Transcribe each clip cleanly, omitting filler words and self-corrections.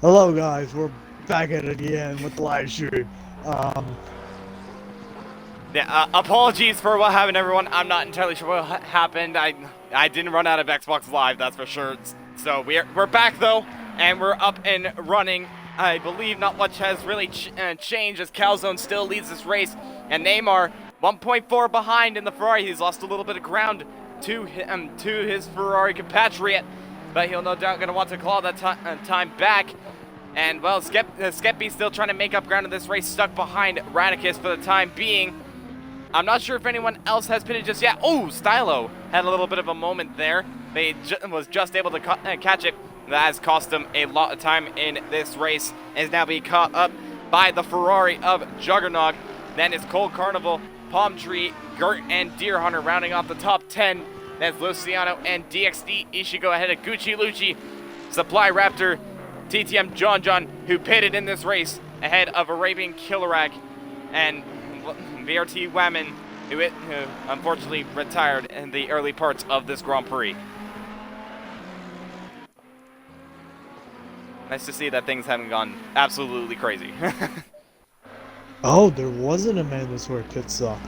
Hello guys, we're back at it again with the live stream. Yeah, apologies for what happened, everyone. I'm not entirely sure what happened. I didn't run out of Xbox Live, that's for sure. So we're back though, and we're up and running. I believe not much has really changed as Calzone still leads this race, and Neymar 1.4 behind in the Ferrari. He's lost a little bit of ground to his Ferrari compatriot, but he'll no doubt going to want to claw that time back. And well, Skeppy's still trying to make up ground in this race, stuck behind Radicus for the time being. I'm not sure if anyone else has pitted just yet. Oh, Stylo had a little bit of a moment there. They was just able to catch it. That has cost him a lot of time in this race, and is now being caught up by the Ferrari of Juggernaut. Then it's Cold Carnival, Palm Tree, Gert, and Deer Hunter rounding off the top 10. That's Luciano and DXD Ishigo ahead of Gucci Lucci, Supply Raptor, TTM John, who pitted in this race ahead of Arabian Killarak, and VRT Whammon, who unfortunately retired in the early parts of this Grand Prix. Nice to see that things haven't gone absolutely crazy. Oh, there wasn't a mandatory pit stop.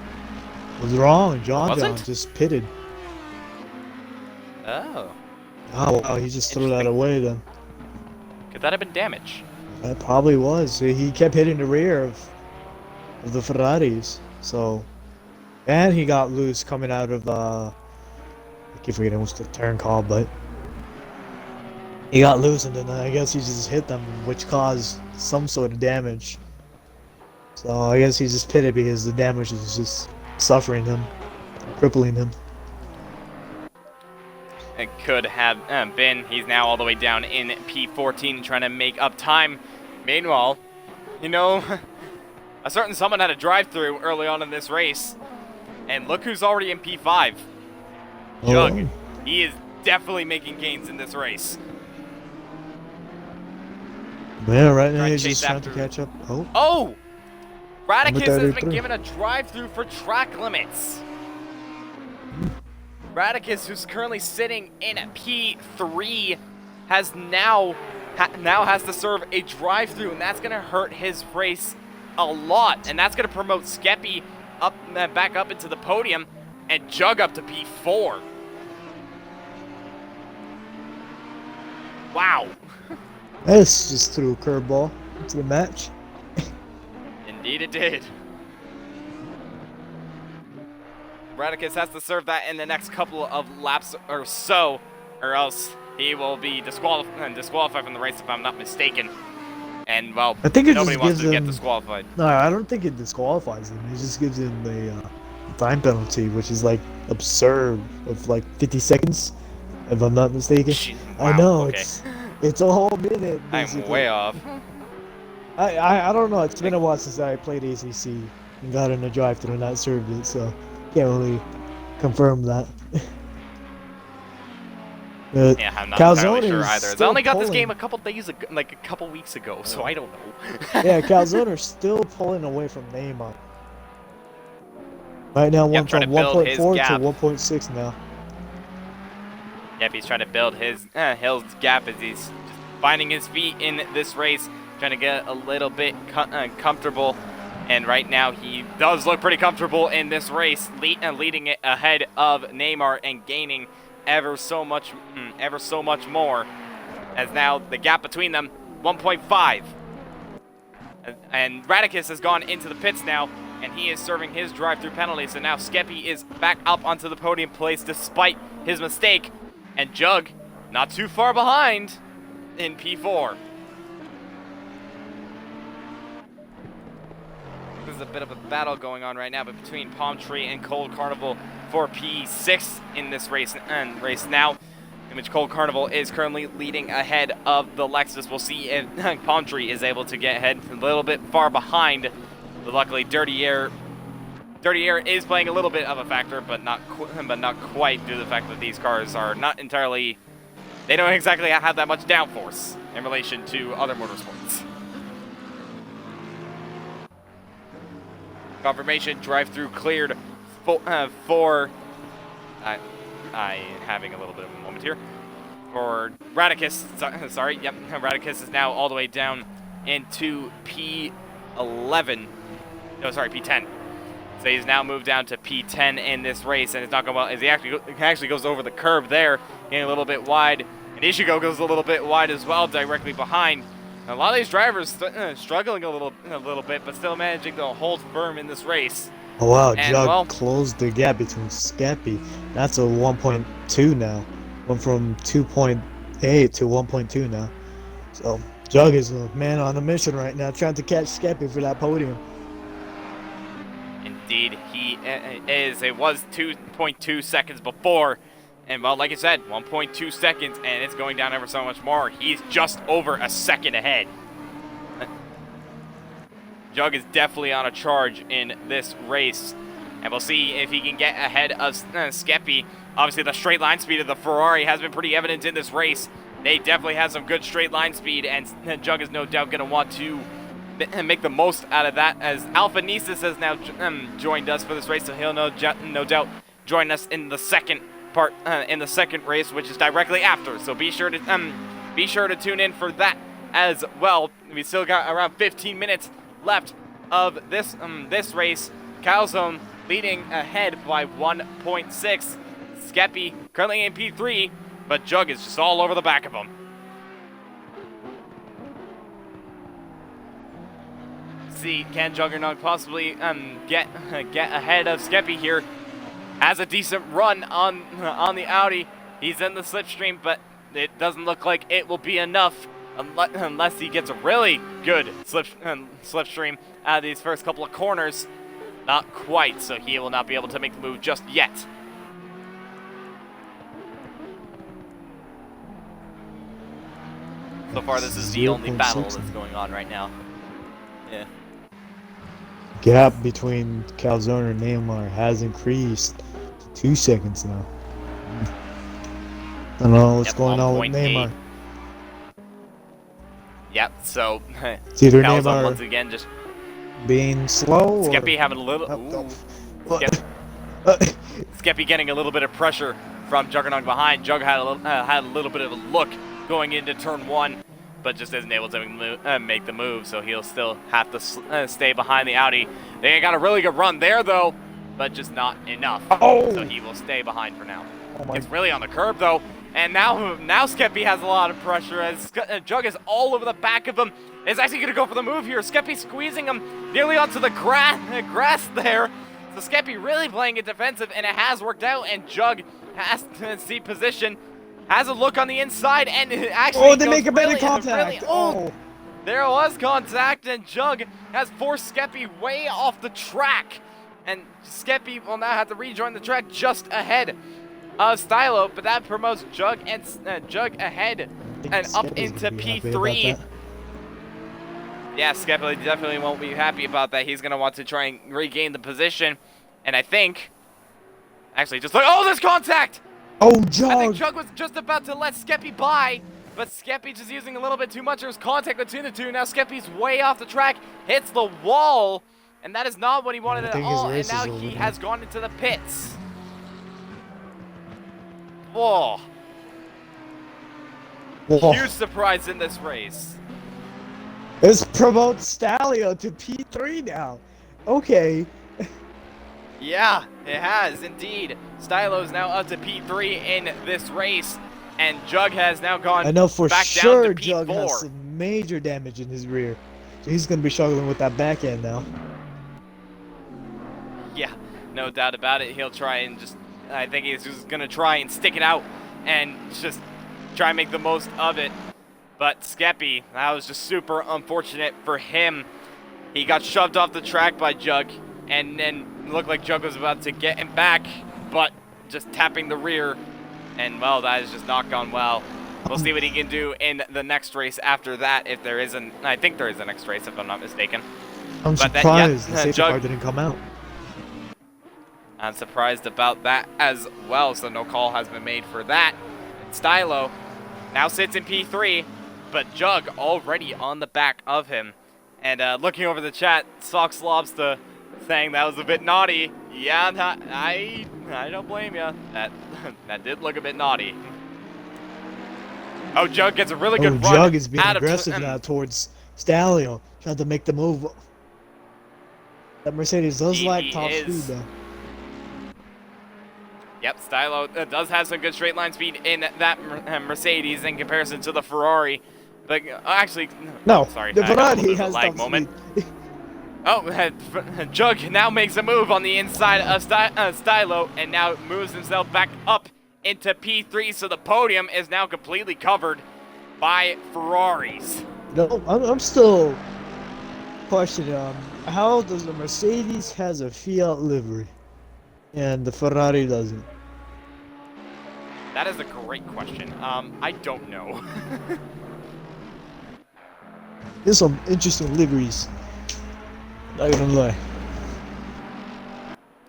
Was wrong. John just pitted. Oh. Oh, wow, he just threw that away then. Could that have been damage? That probably was. He kept hitting the rear of the Ferraris. So, and he got loose coming out of I keep forgetting what's the turn called, but he got loose, and then I guess he just hit them, which caused some sort of damage. So I guess he just pitted because the damage is just suffering him, crippling him. It could have been. He's now all the way down in P14 trying to make up time. Meanwhile, you know, a certain someone had a drive-through early on in this race, and look who's already in P5. Jug. Oh. He is definitely making gains in this race. Yeah, right now he's just trying to catch up. Oh! Radicus has been given a drive-through for track limits. Radicus, who's currently sitting in P3, has now has to serve a drive-through, and that's going to hurt his race a lot. And that's going to promote Skeppy up, back up into the podium, and Jug up to P4. Wow. This just threw a curveball into the match. Indeed it did. Radicus has to serve that in the next couple of laps or so, or else he will be disqualified from the race if I'm not mistaken. And, well, I think it nobody just wants gives to him, get disqualified. No, I don't think it disqualifies him. It just gives him a time penalty, which is like absurd, of like 50 seconds, if I'm not mistaken. Wow, I know, okay. it's a whole minute, basically. I'm way off. I don't know, it's been a while since I played ACC and got in a drive-thru and not served it, so can't really confirm that. Yeah, I'm not entirely sure either. I only got this game a couple days ago, like a couple weeks ago, so I don't know. Yeah, Calzone's still pulling away from Neymar. Right now, Yep, from 1.4 to 1.6 now. Yep, he's trying to build his gap as he's just finding his feet in this race, trying to get a little bit comfortable. And right now, he does look pretty comfortable in this race, leading it ahead of Neymar and gaining ever so much more. As now the gap between them, 1.5. And Radicus has gone into the pits now, and he is serving his drive-through penalty. So now Skeppy is back up onto the podium place despite his mistake. And Jug, not too far behind in P4. There's a bit of a battle going on right now, but between Palm Tree and Cold Carnival for P6 in this race now, in which Cold Carnival is currently leading ahead of the Lexus. We'll see if Palm Tree is able to get ahead, a little bit far behind, but luckily Dirty Air is playing a little bit of a factor, but not quite, due to the fact that these cars are not entirely, they don't exactly have that much downforce in relation to other motorsports. Confirmation, drive-through cleared for I having a little bit of a moment here. for Radicus. Sorry, yep, Radicus is now all the way down into P11. No, sorry, P10. So he's now moved down to P10 in this race, and it's not going well. As he actually goes over the curb there, getting a little bit wide. And Ishigo goes a little bit wide as well, directly behind. A lot of these drivers struggling a little bit, but still managing to hold firm in this race. Oh wow, And, Jug well, closed the gap between Skeppy. That's a 1.2 now. Went from 2.8 to 1.2 now. So Jug is a man on a mission right now, trying to catch Skeppy for that podium. Indeed, he is. It was 2.2 seconds before. And, well, like I said, 1.2 seconds, and it's going down ever so much more. He's just over a second ahead. Jug is definitely on a charge in this race. And we'll see if he can get ahead of Skeppy. Obviously, the straight line speed of the Ferrari has been pretty evident in this race. They definitely have some good straight line speed, and Jug is no doubt going to want to make the most out of that, as Alpha Nisus has now joined us for this race, so he'll no doubt join us in the second part, in the second race, which is directly after. So be sure to tune in for that as well. We still got around 15 minutes left of this race. Calzone leading ahead by 1.6. Skeppy currently in P3, but Jug is just all over the back of him. See, can Juggernaut possibly get ahead of Skeppy here? Has a decent run on the Audi. He's in the slipstream, but it doesn't look like it will be enough unless he gets a really good slipstream out of these first couple of corners. Not quite, so he will not be able to make the move just yet. So far, this is the only battle that's going on right now. Yeah. Gap between Calzone and Neymar has increased to 2 seconds now. I don't know what's going on with Neymar. Yep, so it's either Calzone Neymar once again just being slow, Skeppy having a little Skeppy getting a little bit of pressure from Juggernaut behind. Jug had a little bit of a look going into turn 1, but just isn't able to make the move, so he'll still have to stay behind the Audi. They got a really good run there, though, but just not enough. Oh. So he will stay behind for now. It's really on the curb, though, and now Skeppy has a lot of pressure as Jug is all over the back of him. Is actually going to go for the move here. Skeppy squeezing him nearly onto the grass there. So Skeppy really playing it defensive, and it has worked out, and Jug has to see position. Has a look on the inside, and it actually they make a better contact. There was contact, and Jug has forced Skeppy way off the track. And Skeppy will now have to rejoin the track just ahead of Stylo, but that promotes Jug and Jug ahead and up into P3. Yeah, Skeppy definitely won't be happy about that. He's going to want to try and regain the position. And I think, actually, just like, oh, there's contact! Oh, Jug! I think Jug was just about to let Skeppy by, but Skeppy just using a little bit too much. There was contact between the two. Now Skeppy's way off the track, hits the wall, and that is not what he wanted at all. And now he has gone into the pits. Whoa. Huge surprise in this race. This promotes Stalio to P3 now. Okay. Yeah, it has indeed. Stylo is now up to P3 in this race, and Jug has now gone. I know for back sure down to Jug P4. has some major damage in his rear, so he's going to be struggling with that back end now. Yeah, no doubt about it. He'll try and I think he's just going to try and stick it out and just try and make the most of it. But Skeppy, that was just super unfortunate for him. He got shoved off the track by Jug, and then looked like Jug was about to get him back, but just tapping the rear, and well, that has just not gone well. We'll see what he can do in the next race after that, if there isn't. I think there is a next race, if I'm not mistaken. I'm surprised the safety car didn't come out. I'm surprised about that as well, so no call has been made for that. Stylo now sits in P3, but Jug already on the back of him. And looking over the chat, Sox Lobster saying that was a bit naughty. Yeah, I don't blame you. That did look a bit naughty. Oh, Jug gets a really good run. Jug is being out of aggressive now towards Stallion, trying to make the move. That Mercedes does lack top speed though. Yep, Stylo does have some good straight line speed in that Mercedes in comparison to the Ferrari. But actually, no, sorry, the Ferrari has has a lag top moment. speed. Oh, Jug now makes a move on the inside of Stylo and now moves himself back up into P3, so the podium is now completely covered by Ferraris. No, I'm still questioning how does the Mercedes has a Fiat livery and the Ferrari doesn't? That is a great question. I don't know. There's some interesting liveries. Not gonna lie.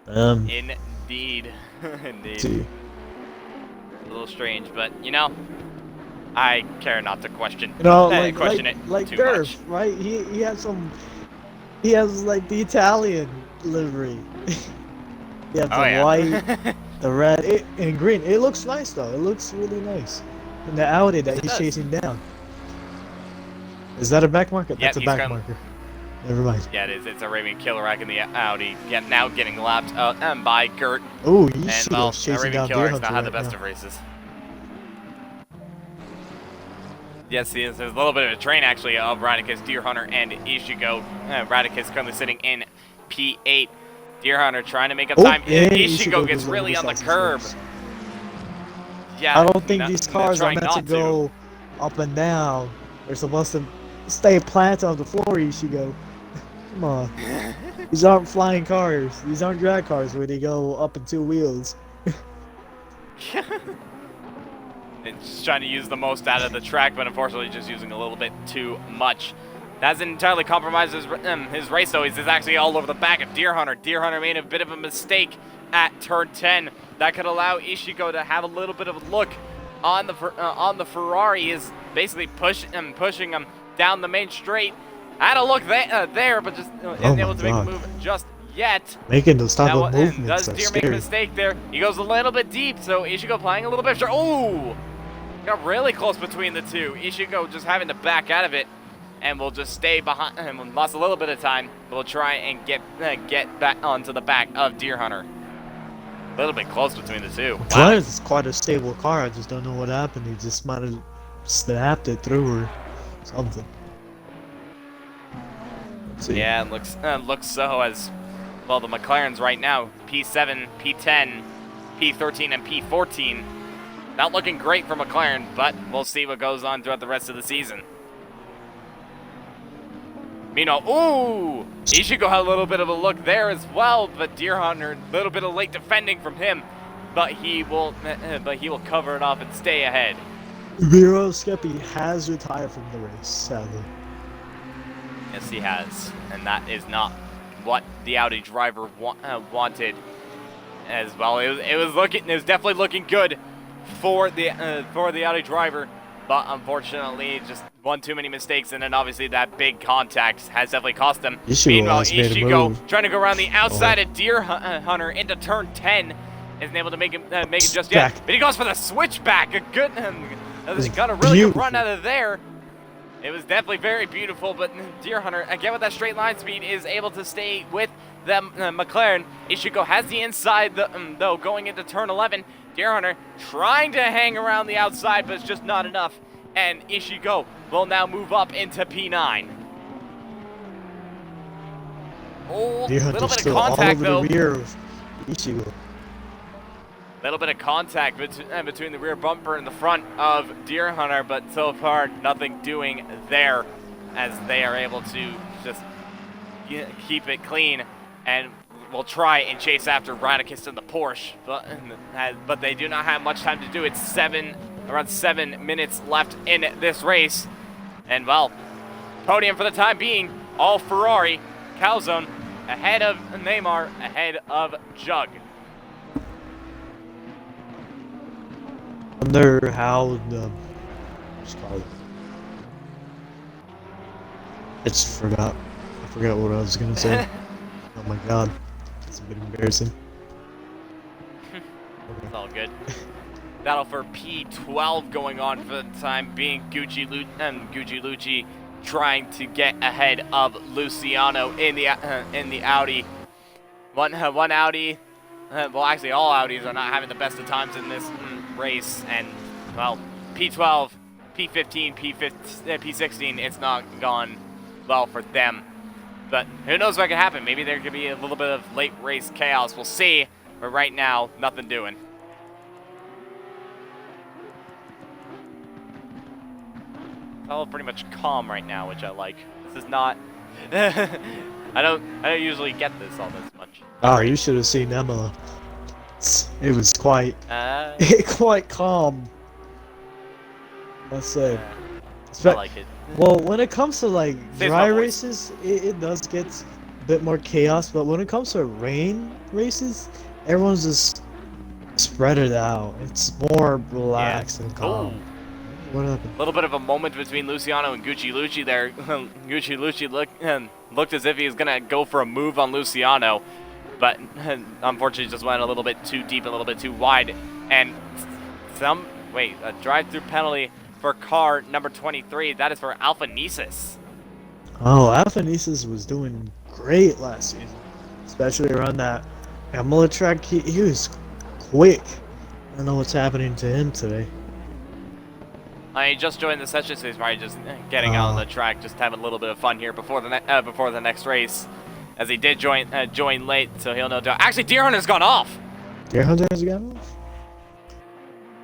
Indeed. Indeed. See. A little strange, but you know, I care not to question. You know, question it like too Durf, much. right? He has some. He has like the Italian livery. He has the white, the red, and green. It looks nice though. It looks really nice. And the Audi that he's chasing down. Is that a back marker? Yeah, That's a back marker. Never mind. Yeah, it is. It's a Arabian Killer Rack in the Audi. Now getting lapped by Gert. Oh, and well, Arabian Killer Rack's not had the best of races. Yes, there's a little bit of a train actually of Radicus, Deer Hunter, and Ishigo. Radicus currently sitting in P8. Deer Hunter trying to make up time. Ishigo gets really on the curb. Yeah, I don't think these cars are meant to go up and down. They're supposed to stay planted on the floor, Ishigo. Come on. These aren't flying cars. These aren't drag cars where they go up in two wheels. And just trying to use the most out of the track, but unfortunately just using a little bit too much. That doesn't entirely compromise his race, though. He's actually all over the back of Deer Hunter. Deer Hunter made a bit of a mistake at turn 10. That could allow Ishigo to have a little bit of a look on the Ferrari. He is basically pushing him down the main straight. Had a look there, but just isn't able to make a move just yet. Making those type of movements. Does Deer make a mistake there? He goes a little bit deep, so Ishigo playing a little bit sure. Oh! Got really close between the two. Ishigo just having to back out of it, and we'll just stay behind him. Lost a little bit of time. We'll try and get back onto the back of Deer Hunter. A little bit close between the two. Wow. It's quite a stable car. I just don't know what happened. He just might have snapped it through or something. Yeah, it looks so as well. The McLarens right now, P7, P10, P13, and P14. Not looking great for McLaren, but we'll see what goes on throughout the rest of the season. Meanwhile, ooh! Ishigo had a little bit of a look there as well, but Deer Hunter, a little bit of late defending from him, but he will cover it off and stay ahead. Vero Skeppy has retired from the race, sadly. Yes, he has, and that is not what the Audi driver wanted as well. It was definitely looking good for the Audi driver, but unfortunately just one too many mistakes, and then obviously that big contact has definitely cost them. Meanwhile, Ishigo trying to go around the outside of Deer Hunter into turn 10 isn't able to make it just yet, but he goes for the switchback. A good, got a really good run out of there. It was definitely very beautiful, but Deer Hunter, again with that straight line speed, is able to stay with the McLaren. Ishigo has the inside, though, going into turn 11. Deer Hunter trying to hang around the outside, but it's just not enough. And Ishigo will now move up into P9. Oh, a little bit of contact, though. Little bit of contact between the rear bumper and the front of Deer Hunter, but so far nothing doing there, as they are able to just keep it clean and will try and chase after Radicus in the Porsche, but they do not have much time to do it. Around 7 minutes left in this race, and well, podium for the time being, all Ferrari. Calzone ahead of Neymar, ahead of Jug. Wonder how I forgot what I was gonna say. Oh my god, it's a bit embarrassing. It's all good. battle for P12 going on for the time being. Gucci Lucci trying to get ahead of Luciano in the Audi. One Audi. Well, actually, all Audis are not having the best of times in this race, and well, P12, P15, P16, it's not gone well for them. But who knows what could happen? Maybe there could be a little bit of late race chaos. We'll see. But right now, nothing doing. It's all pretty much calm right now, which I like. This is not. I don't usually get this all this much. Oh, you should have seen Emma. It was quite quite calm. I say. I like it. Well, when it comes to like Saves dry my voice. races, it does get a bit more chaos. But when it comes to rain races, everyone's just spread it out. It's more relaxed and calm. Ooh. What happened? A little bit of a moment between Luciano and Gucci Lucci there. Gucci Lucci looked as if he was gonna go for a move on Luciano, but unfortunately just went a little bit too deep, a little bit too wide, and a drive-through penalty for car number 23. That is for Alphanesis. Oh, Alphanesis was doing great last season, especially around that Imola track. He was quick. I don't know what's happening to him today. I just joined the session, so he's probably just getting out on the track, just having a little bit of fun here before the next race, as he did join late, so he'll know. Actually, Deer Hunter's gone off. Deer Hunter's gone off.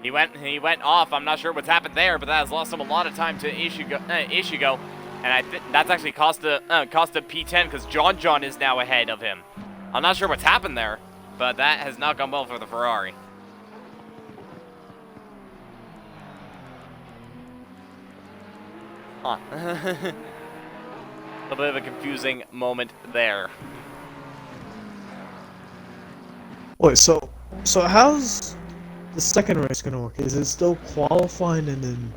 He went off. I'm not sure what's happened there, but that has lost him a lot of time to Ishigo, and that's actually cost a P10 because John is now ahead of him. I'm not sure what's happened there, but that has not gone well for the Ferrari. Huh. A little bit of a confusing moment there. Wait, so how's the second race gonna work? Is it still qualifying and then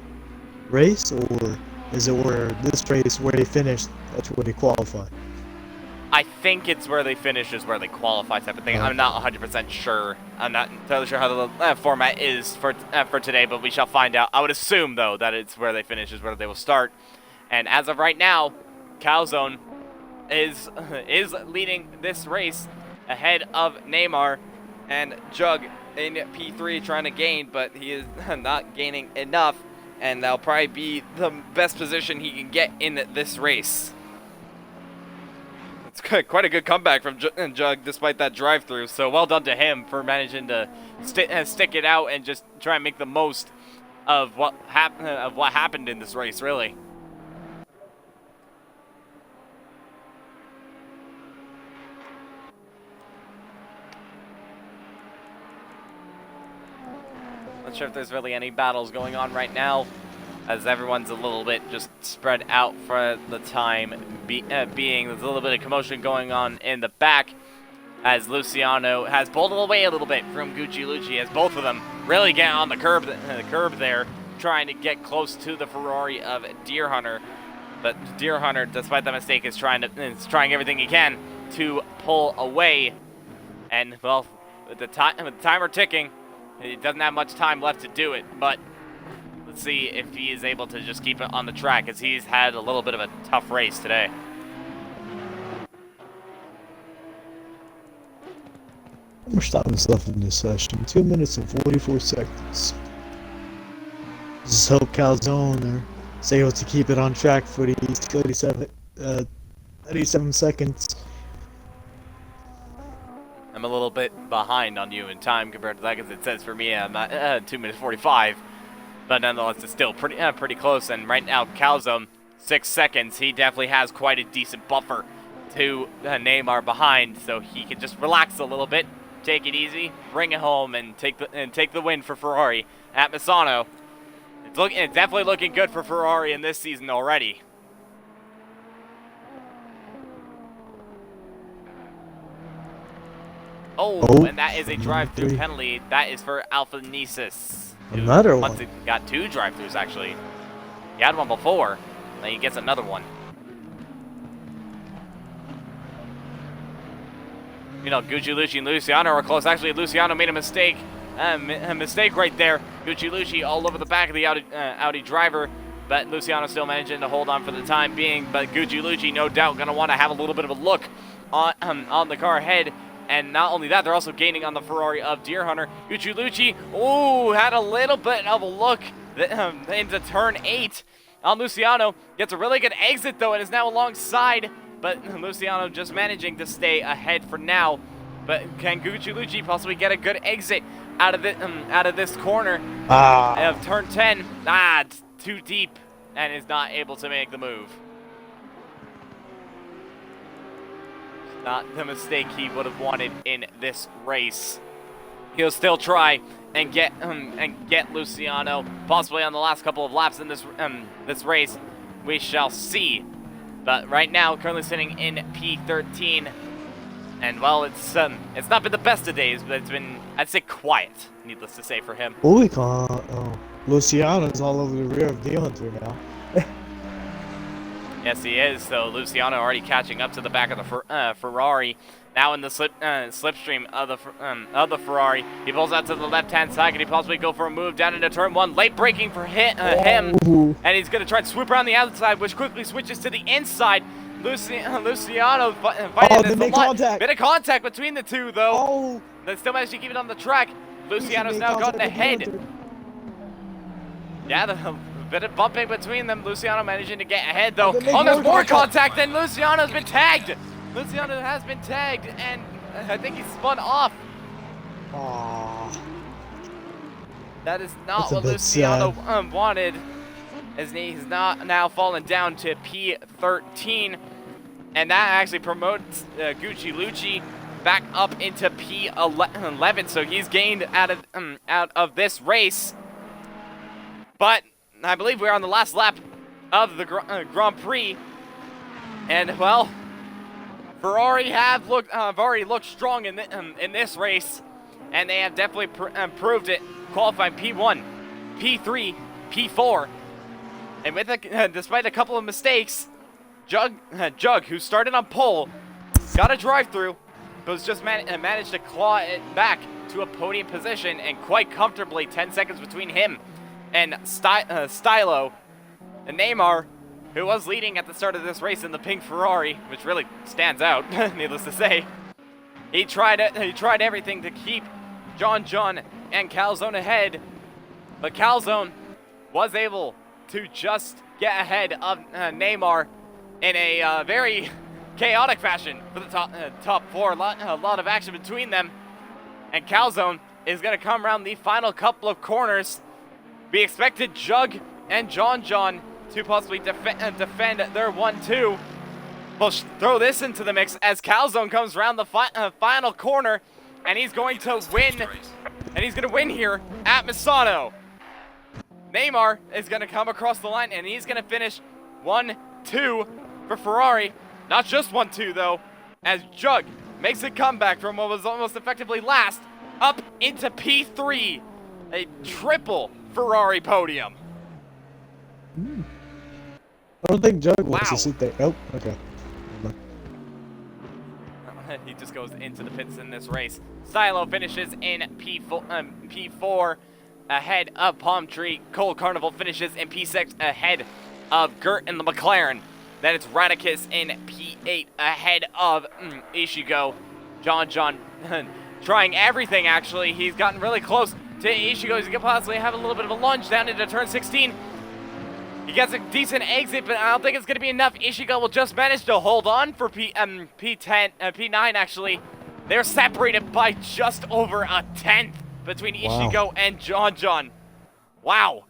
race, or is it where this race where they finish, that's where they qualify? I think it's where they finish is where they qualify type of thing. I'm not 100% sure. I'm not entirely sure how the format is for today, but we shall find out. I would assume, though, that it's where they finish is where they will start. And as of right now, Calzone is leading this race ahead of Neymar and Jug in P3 trying to gain, but he is not gaining enough, and that'll probably be the best position he can get in this race. It's quite a good comeback from Jug despite that drive-through, so well done to him for managing to stick it out and just try and make the most of what happened in this race, really. Not sure if there's really any battles going on right now, as everyone's a little bit just spread out for the time being. There's a little bit of commotion going on in the back, as Luciano has pulled away a little bit from Gucci Lucci, as both of them really get on the curb there, trying to get close to the Ferrari of Deer Hunter. But Deer Hunter, despite that mistake, is trying everything he can to pull away. And well, with the timer ticking, he doesn't have much time left to do it, but let's see if he is able to just keep it on the track, as he's had a little bit of a tough race today. How much time is left in this session? 2 minutes and 44 seconds. Just hope Calzone is able to keep it on track for these 37 seconds. I'm a little bit behind on you in time compared to that, because it says for me I'm at 2 minutes 45. But nonetheless, it's still pretty close. And right now, Calzone, 6 seconds. He definitely has quite a decent buffer to Neymar behind, so he can just relax a little bit, take it easy, bring it home, and take the win for Ferrari at Misano. It's definitely looking good for Ferrari in this season already. Oh, and that is a drive-through penalty. That is for Alphanesis. Another one. Once he got 2 drive-throughs, actually. He had one before, then he gets another one. You know, Gucci Lucci and Luciano are close. Actually, Luciano made a mistake a mistake right there. Gucci Lucci all over the back of the Audi driver, but Luciano still managing to hold on for the time being. But Gucci Lucci, no doubt, going to want to have a little bit of a look on the car ahead. And not only that, they're also gaining on the Ferrari of Deer Hunter. Gucci Lucci, ooh, had a little bit of a look into turn 8 on Luciano. Gets a really good exit, though, and is now alongside. But Luciano just managing to stay ahead for now. But can Gucci Lucci possibly get a good exit out of this corner of turn 10? It's too deep and is not able to make the move. Not the mistake he would have wanted in this race. He'll still try and get Luciano possibly on the last couple of laps in this race. We shall see. But right now, currently sitting in P13, and well, it's not been the best of days, but it's been, I'd say, quiet. Needless to say for him. Holy cow! Luciano's all over the rear of Deer Hunter now. Yes, he is. So Luciano already catching up to the back of the Ferrari. Now in the slipstream of the Ferrari. He pulls out to the left-hand side. Can he possibly go for a move down into turn 1? Late braking for him. And he's going to try to swoop around the outside, which quickly switches to the inside. Luciano fighting this a lot. Bit of contact between the two, though. They still managed to keep it on the track. Luciano's now gotten ahead. Yeah, a bit of bumping between them. Luciano managing to get ahead, though. Oh, there's more contact, and Luciano's been tagged. Luciano has been tagged, and I think he's spun off. Aww. That is not what Luciano wanted, as he's not now fallen down to P13, and that actually promotes Gucci Lucci back up into P11. So he's gained out of this race, but I believe we're on the last lap of the Grand Prix, and well, Ferrari have already looked strong in this race, and they have definitely proved it, qualifying P1, P3, P4, and with despite a couple of mistakes, Jug, who started on pole, got a drive-through, but was just managed to claw it back to a podium position, and quite comfortably, 10 seconds between him and Stylo and Neymar, who was leading at the start of this race in the pink Ferrari, which really stands out, needless to say. He tried everything to keep John and Calzone ahead, but Calzone was able to just get ahead of Neymar in a very chaotic fashion for the top four. A lot of action between them, and Calzone is going to come around the final couple of corners. We expected Jug and John to possibly defend their 1-2. We'll throw this into the mix as Calzone comes around the final corner, and he's going to win. And he's going to win here at Misano. Neymar is going to come across the line, and he's going to finish 1-2 for Ferrari. Not just 1-2, though, as Jug makes a comeback from what was almost effectively last up into P3. A triple Ferrari podium. I don't think Jug wants to sit there. Nope. Okay. He just goes into the pits in this race. Stylo finishes in P4 ahead of Palm Tree. Cole Carnival finishes in P6 ahead of Gert and the McLaren. Then it's Radicus in P8 ahead of Ishigo. John trying everything, actually. He's gotten really close to Ishigo. He's going to possibly have a little bit of a lunge down into turn 16. He gets a decent exit, but I don't think it's going to be enough. Ishigo will just manage to hold on for P9, actually. They're separated by just over a tenth between Ishigo and John. Wow.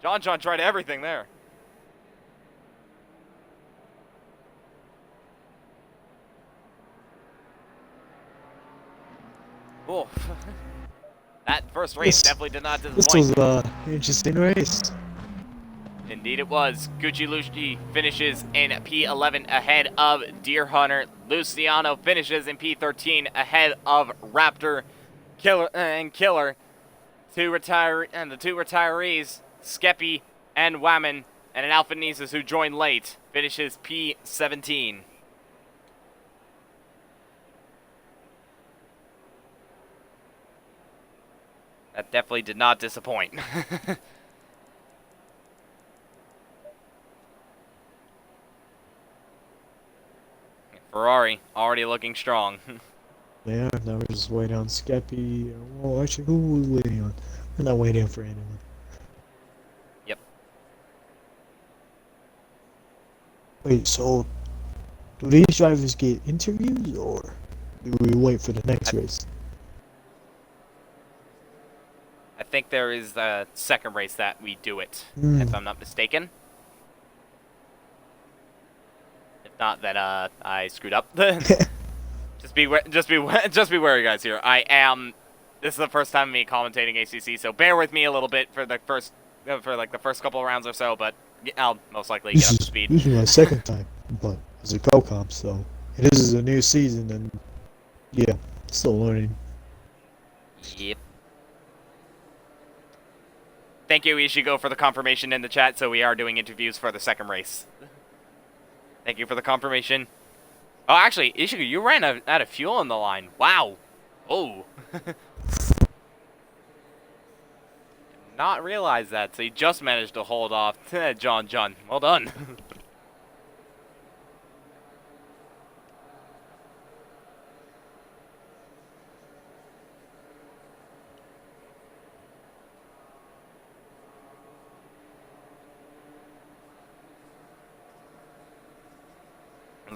John tried everything there. Oh, that first race definitely did not disappoint. This was an interesting race. Indeed it was. Gucci Lucci finishes in P11 ahead of Deer Hunter. Luciano finishes in P13 ahead of Raptor Killer. The two retirees, Skeppy and Whammon, and an Alpha Nisus who joined late, finishes P17. That definitely did not disappoint. Ferrari already looking strong. Yeah, now we're just waiting on Skeppy. Well, actually, who are we waiting on? We're not waiting for anyone. Yep. Wait, so do these drivers get interviews or do we wait for the next race? I think there is a second race that we do it, if I'm not mistaken. If not, then I screwed up. Just be wary, guys. Here, This is the first time of me commentating ACC, so bear with me a little bit for the first, the first couple of rounds or so. But I'll most likely get up to speed. This is my second time, but it's a co-comp, so it is a new season, and yeah, still learning. Yep. Thank you, Ishigo, for the confirmation in the chat. So we are doing interviews for the second race. Thank you for the confirmation. Oh, actually, Ishigo, you ran out of fuel on the line. Wow. Oh. Did not realize that. So you just managed to hold off John. Well done.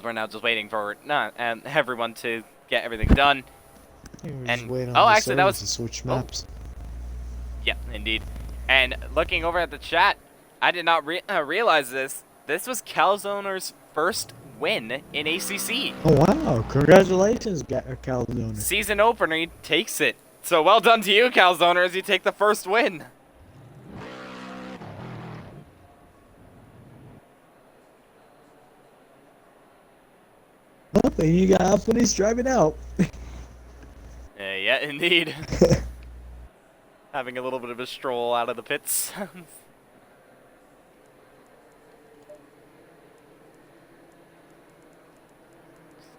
We're now just waiting for everyone to get everything done. And actually, that was to switch maps. Yeah, indeed. And looking over at the chat, I did not realize this. This was Calzoner's first win in ACC. Oh wow! Congratulations, Calzoner. Season opener, he takes it. So well done to you, Calzoner, as you take the first win. Oh, and you got up when he's driving out. Yeah, indeed. Having a little bit of a stroll out of the pits. Just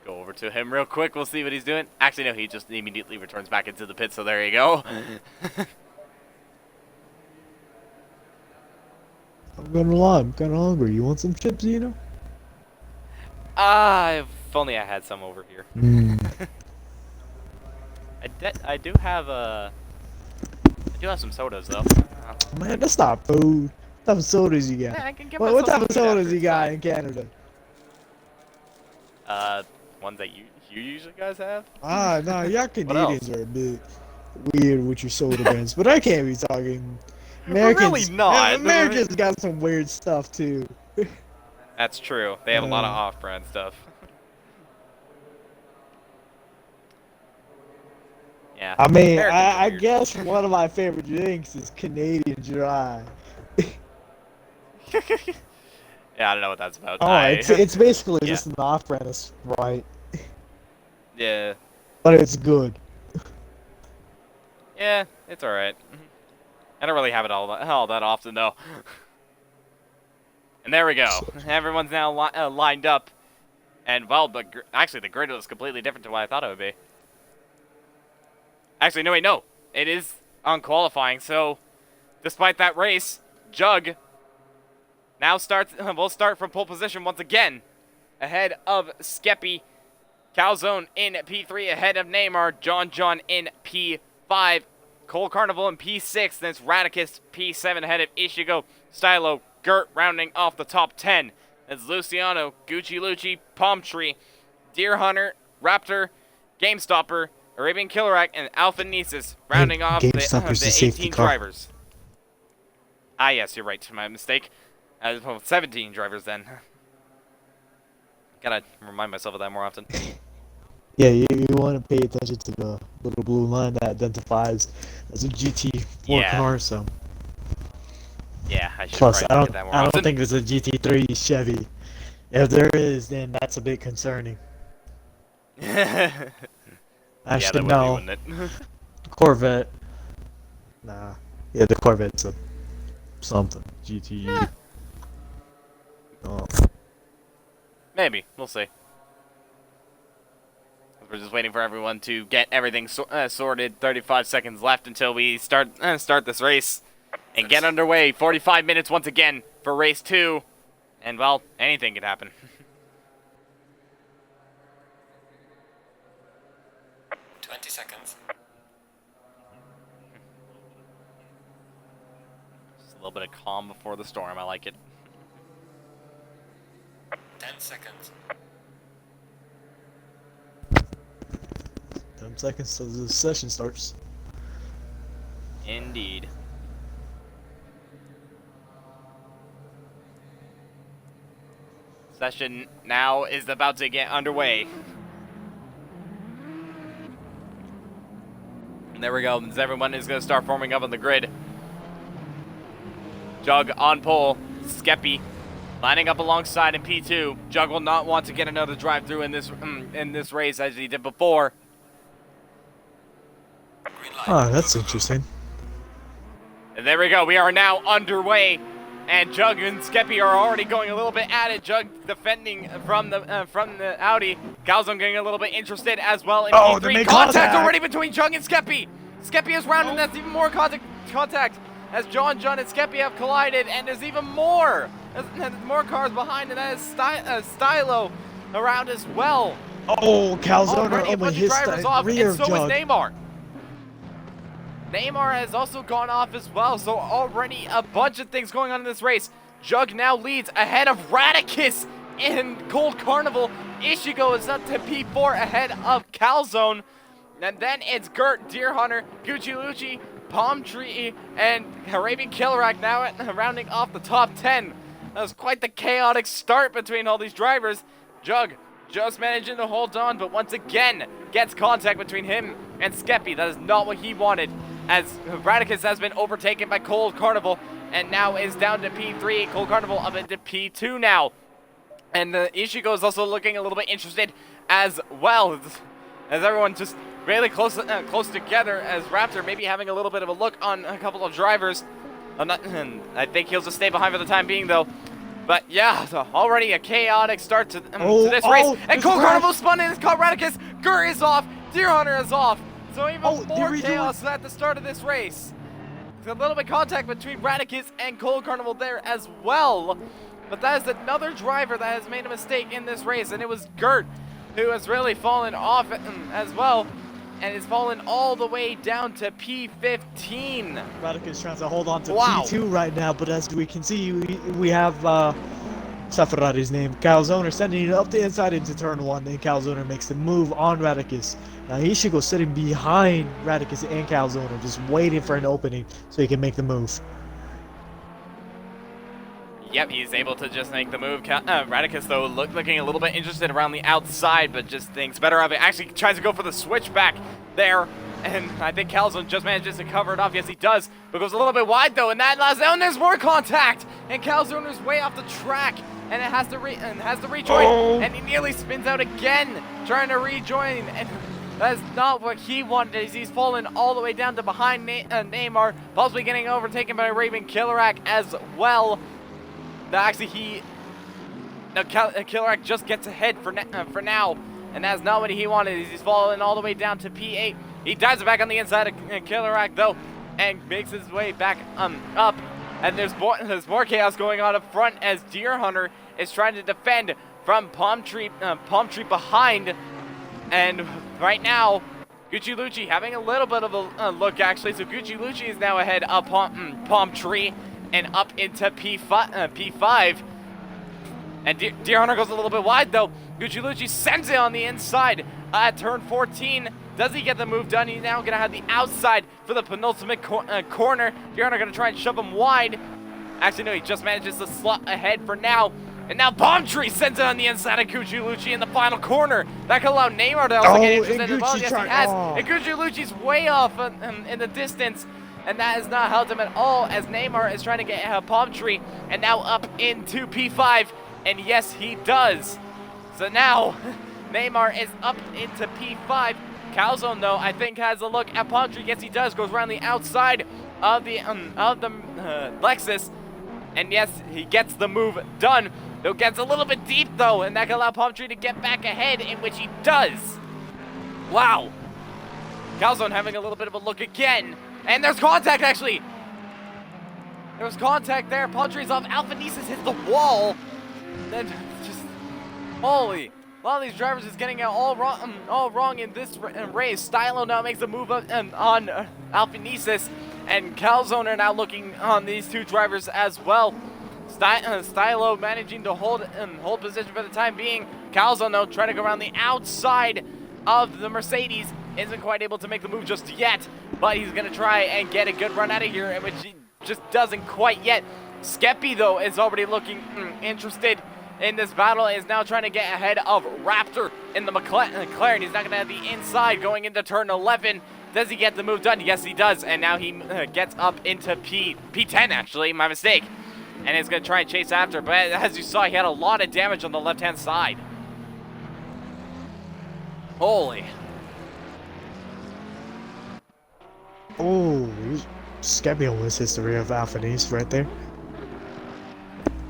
go over to him real quick. We'll see what he's doing. Actually, no, he just immediately returns back into the pit, so there you go. I'm gonna lie, I'm kinda hungry. You want some chips, you know? If only I had some over here. I do have some sodas though. Man, that's not food. What type of sodas you got? Yeah, I can get What type myself of some food sodas after, you got in Canada? Ones that you usually guys have? No, y'all Canadians else? are a bit weird with your soda brands, but I can't be talking. We're really not. Americans got some weird stuff too. That's true. They have a lot of off-brand stuff. Yeah. I mean, I guess one of my favorite drinks is Canadian Dry. Yeah, I don't know what that's about. Oh, it's basically just an off-brand Sprite. Yeah. But it's good. Yeah, it's alright. I don't really have it all that often, though. And there we go. Everyone's now lined up. And, well, actually, the grid was completely different to what I thought it would be. Actually, no, wait, no. It is on qualifying, so despite that race, Jug now will start from pole position once again. Ahead of Skeppy. Calzone in P3, ahead of Neymar. John in P5. Cole Carnival in P6. Then it's Radicus P7 ahead of Ishigo. Stylo, Gert rounding off the top 10. It's Luciano, Gucci Lucci, Palm Tree, Deer Hunter, Raptor, Game Stopper, Arabian Killerack, and Alpha Nesis rounding off the 18 drivers. Ah, yes, you're right. My mistake. 17 drivers then. Gotta remind myself of that more often. Yeah, you want to pay attention to the little blue line that identifies as a GT4 car, so. Yeah, I should Plus, probably get that more often. I don't think there's a GT3 Chevy. If there is, then that's a bit concerning. Actually, no. Wouldn't it? Corvette. Nah. Yeah, the Corvette's a something. GT. Yeah. Oh. Maybe. We'll see. We're just waiting for everyone to get everything sorted. 35 seconds left until we start this race and get underway. 45 minutes once again for race 2. And, well, anything could happen. 20 seconds. Just a little bit of calm before the storm. I like it. 10 seconds. 10 seconds till the session starts. Indeed. Session now is about to get underway. And there we go. As everyone is going to start forming up on the grid. Jug on pole. Skeppy lining up alongside in P2. Jug will not want to get another drive-through in this race as he did before. Oh, that's interesting. And there we go. We are now underway. And Jug and Skeppy are already going a little bit at it. Jug defending from the Audi. Calzone getting a little bit interested as well in P3. They made Contact already between Jug and Skeppy. Skeppy is round, and that's even more contact as John and Skeppy have collided, and there's even more. There's more cars behind, and that is Stylo around as well. Oh, Calzone Already a bunch of drivers off, rear and so Jug. is Neymar. Neymar has also gone off as well, so already a bunch of things going on in this race. Jug now leads ahead of Radicus in Cold Carnival. Ishigo is up to P4 ahead of Calzone. And then it's Gert, Deer Hunter, Gucci Lucci, Palm Tree, and Arabian Killerack now rounding off the top 10. That was quite the chaotic start between all these drivers. Jug just managing to hold on, but once again gets contact between him and Skeppy. That is not what he wanted, as Radicus has been overtaken by Cold Carnival and now is down to P3. Cold Carnival up into P2 now. And the Ishigo is also looking a little bit interested as well, as everyone just really close together, as Raptor maybe having a little bit of a look on a couple of drivers. I think he'll just stay behind for the time being, though. But yeah, so already a chaotic start to this race. And Cold Carnival spun in, it's caught Radicus. Gurt is off, Deer Hunter is off. So even more chaos at the start of this race. There's a little bit of contact between Radicus and Cold Carnival there as well. But that is another driver that has made a mistake in this race, and it was Gert who has really fallen off as well, and is fallen all the way down to P15. Radicus trying to hold on to P2 right now, but as we can see, we have Ferrari's name, Calzone, sending it up the inside into turn 1, and Calzone makes the move on Radicus. Now he should go sitting behind Radicus and Calzone, just waiting for an opening so he can make the move. Yep, he's able to just make the move. Radicus, though, looking a little bit interested around the outside, but just thinks better of it. Actually tries to go for the switchback there, and I think Calzone just manages to cover it off. Yes, he does, but goes a little bit wide, though, and that last down, there's more contact, and Calzone is way off the track, and it has to rejoin, and he nearly spins out again, trying to rejoin, and that's not what he wanted, as he's fallen all the way down to behind Neymar, possibly getting overtaken by Arabian Killerack as well. Actually, Killerack just gets ahead for now, and that's not what he wanted. He's falling all the way down to P8. He dives back on the inside of Killerack, though, and makes his way back up. And there's more chaos going on up front, as Deer Hunter is trying to defend from Palm Tree behind. And right now, Gucci Lucci having a little bit of a look, actually. So Gucci Lucci is now ahead of Palm Tree and up into P5. And Deer Hunter goes a little bit wide, though. Gucci Lucci sends it on the inside at turn 14. Does he get the move done? He's now going to have the outside for the penultimate corner. Deer Hunter going to try and shove him wide. Actually, no, he just manages to slot ahead for now. And now Palm Tree sends it on the inside of Gucci Lucci in the final corner. That could allow Neymar to also get interested as well. Yes, he has. And Gucci Lucci's way off in the distance. And that has not helped him at all, as Neymar is trying to get Palm Tree and now up into P5. And yes, he does. So now Neymar is up into P5. Calzone, though, I think has a look at Palm Tree. Yes, he does. Goes around the outside of the Lexus. And yes, he gets the move done. It gets a little bit deep, though, and that can allow Palm Tree to get back ahead, in which he does. Wow. Calzone having a little bit of a look again. And there's contact, actually. There was contact there. Padres off. Alphanesis hits the wall. Then just, holy. A lot of these drivers is getting it all wrong in this race. Stylo now makes a move up on Alphanesis. And Calzone are now looking on these two drivers as well. Stylo managing to hold position for the time being. Calzone, though, trying to go around the outside of the Mercedes. Isn't quite able to make the move just yet, but he's going to try and get a good run out of here, which he just doesn't quite yet. Skeppy, though, is already looking interested in this battle, is now trying to get ahead of Raptor in the McLaren. He's not going to have the inside going into turn 11. Does he get the move done? Yes, he does, and now he gets up into P10, actually, my mistake. And he's going to try and chase after, but as you saw, he had a lot of damage on the left-hand side. Holy. Oh, Skeppy almost hits the rear of Alphanesis right there.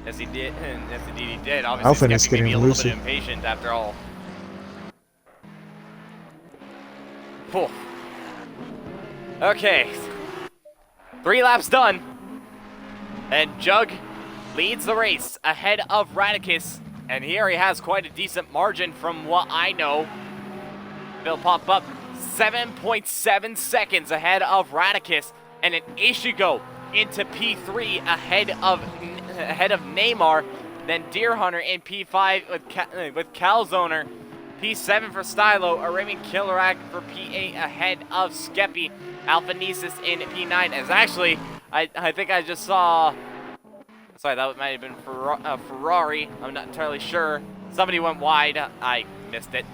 Yes, he did. Yes, indeed, he did. Obviously, Alphanesis Skeppy may be a little getting bit impatient after all. Whew. Okay. 3 laps done. And Jug leads the race ahead of Radicus. And here he has quite a decent margin from what I know. It'll pop up 7.7 seconds ahead of Radicus. And an Ishigo into P3 ahead of Neymar. Then Deer Hunter in P5 with Calzoner. P7 for Stylo. Arabian Killerak for P8 ahead of Skeppy. Alphanesis in P9. As actually, I think I just saw... Sorry, that might have been Ferrari. I'm not entirely sure. Somebody went wide. I missed it.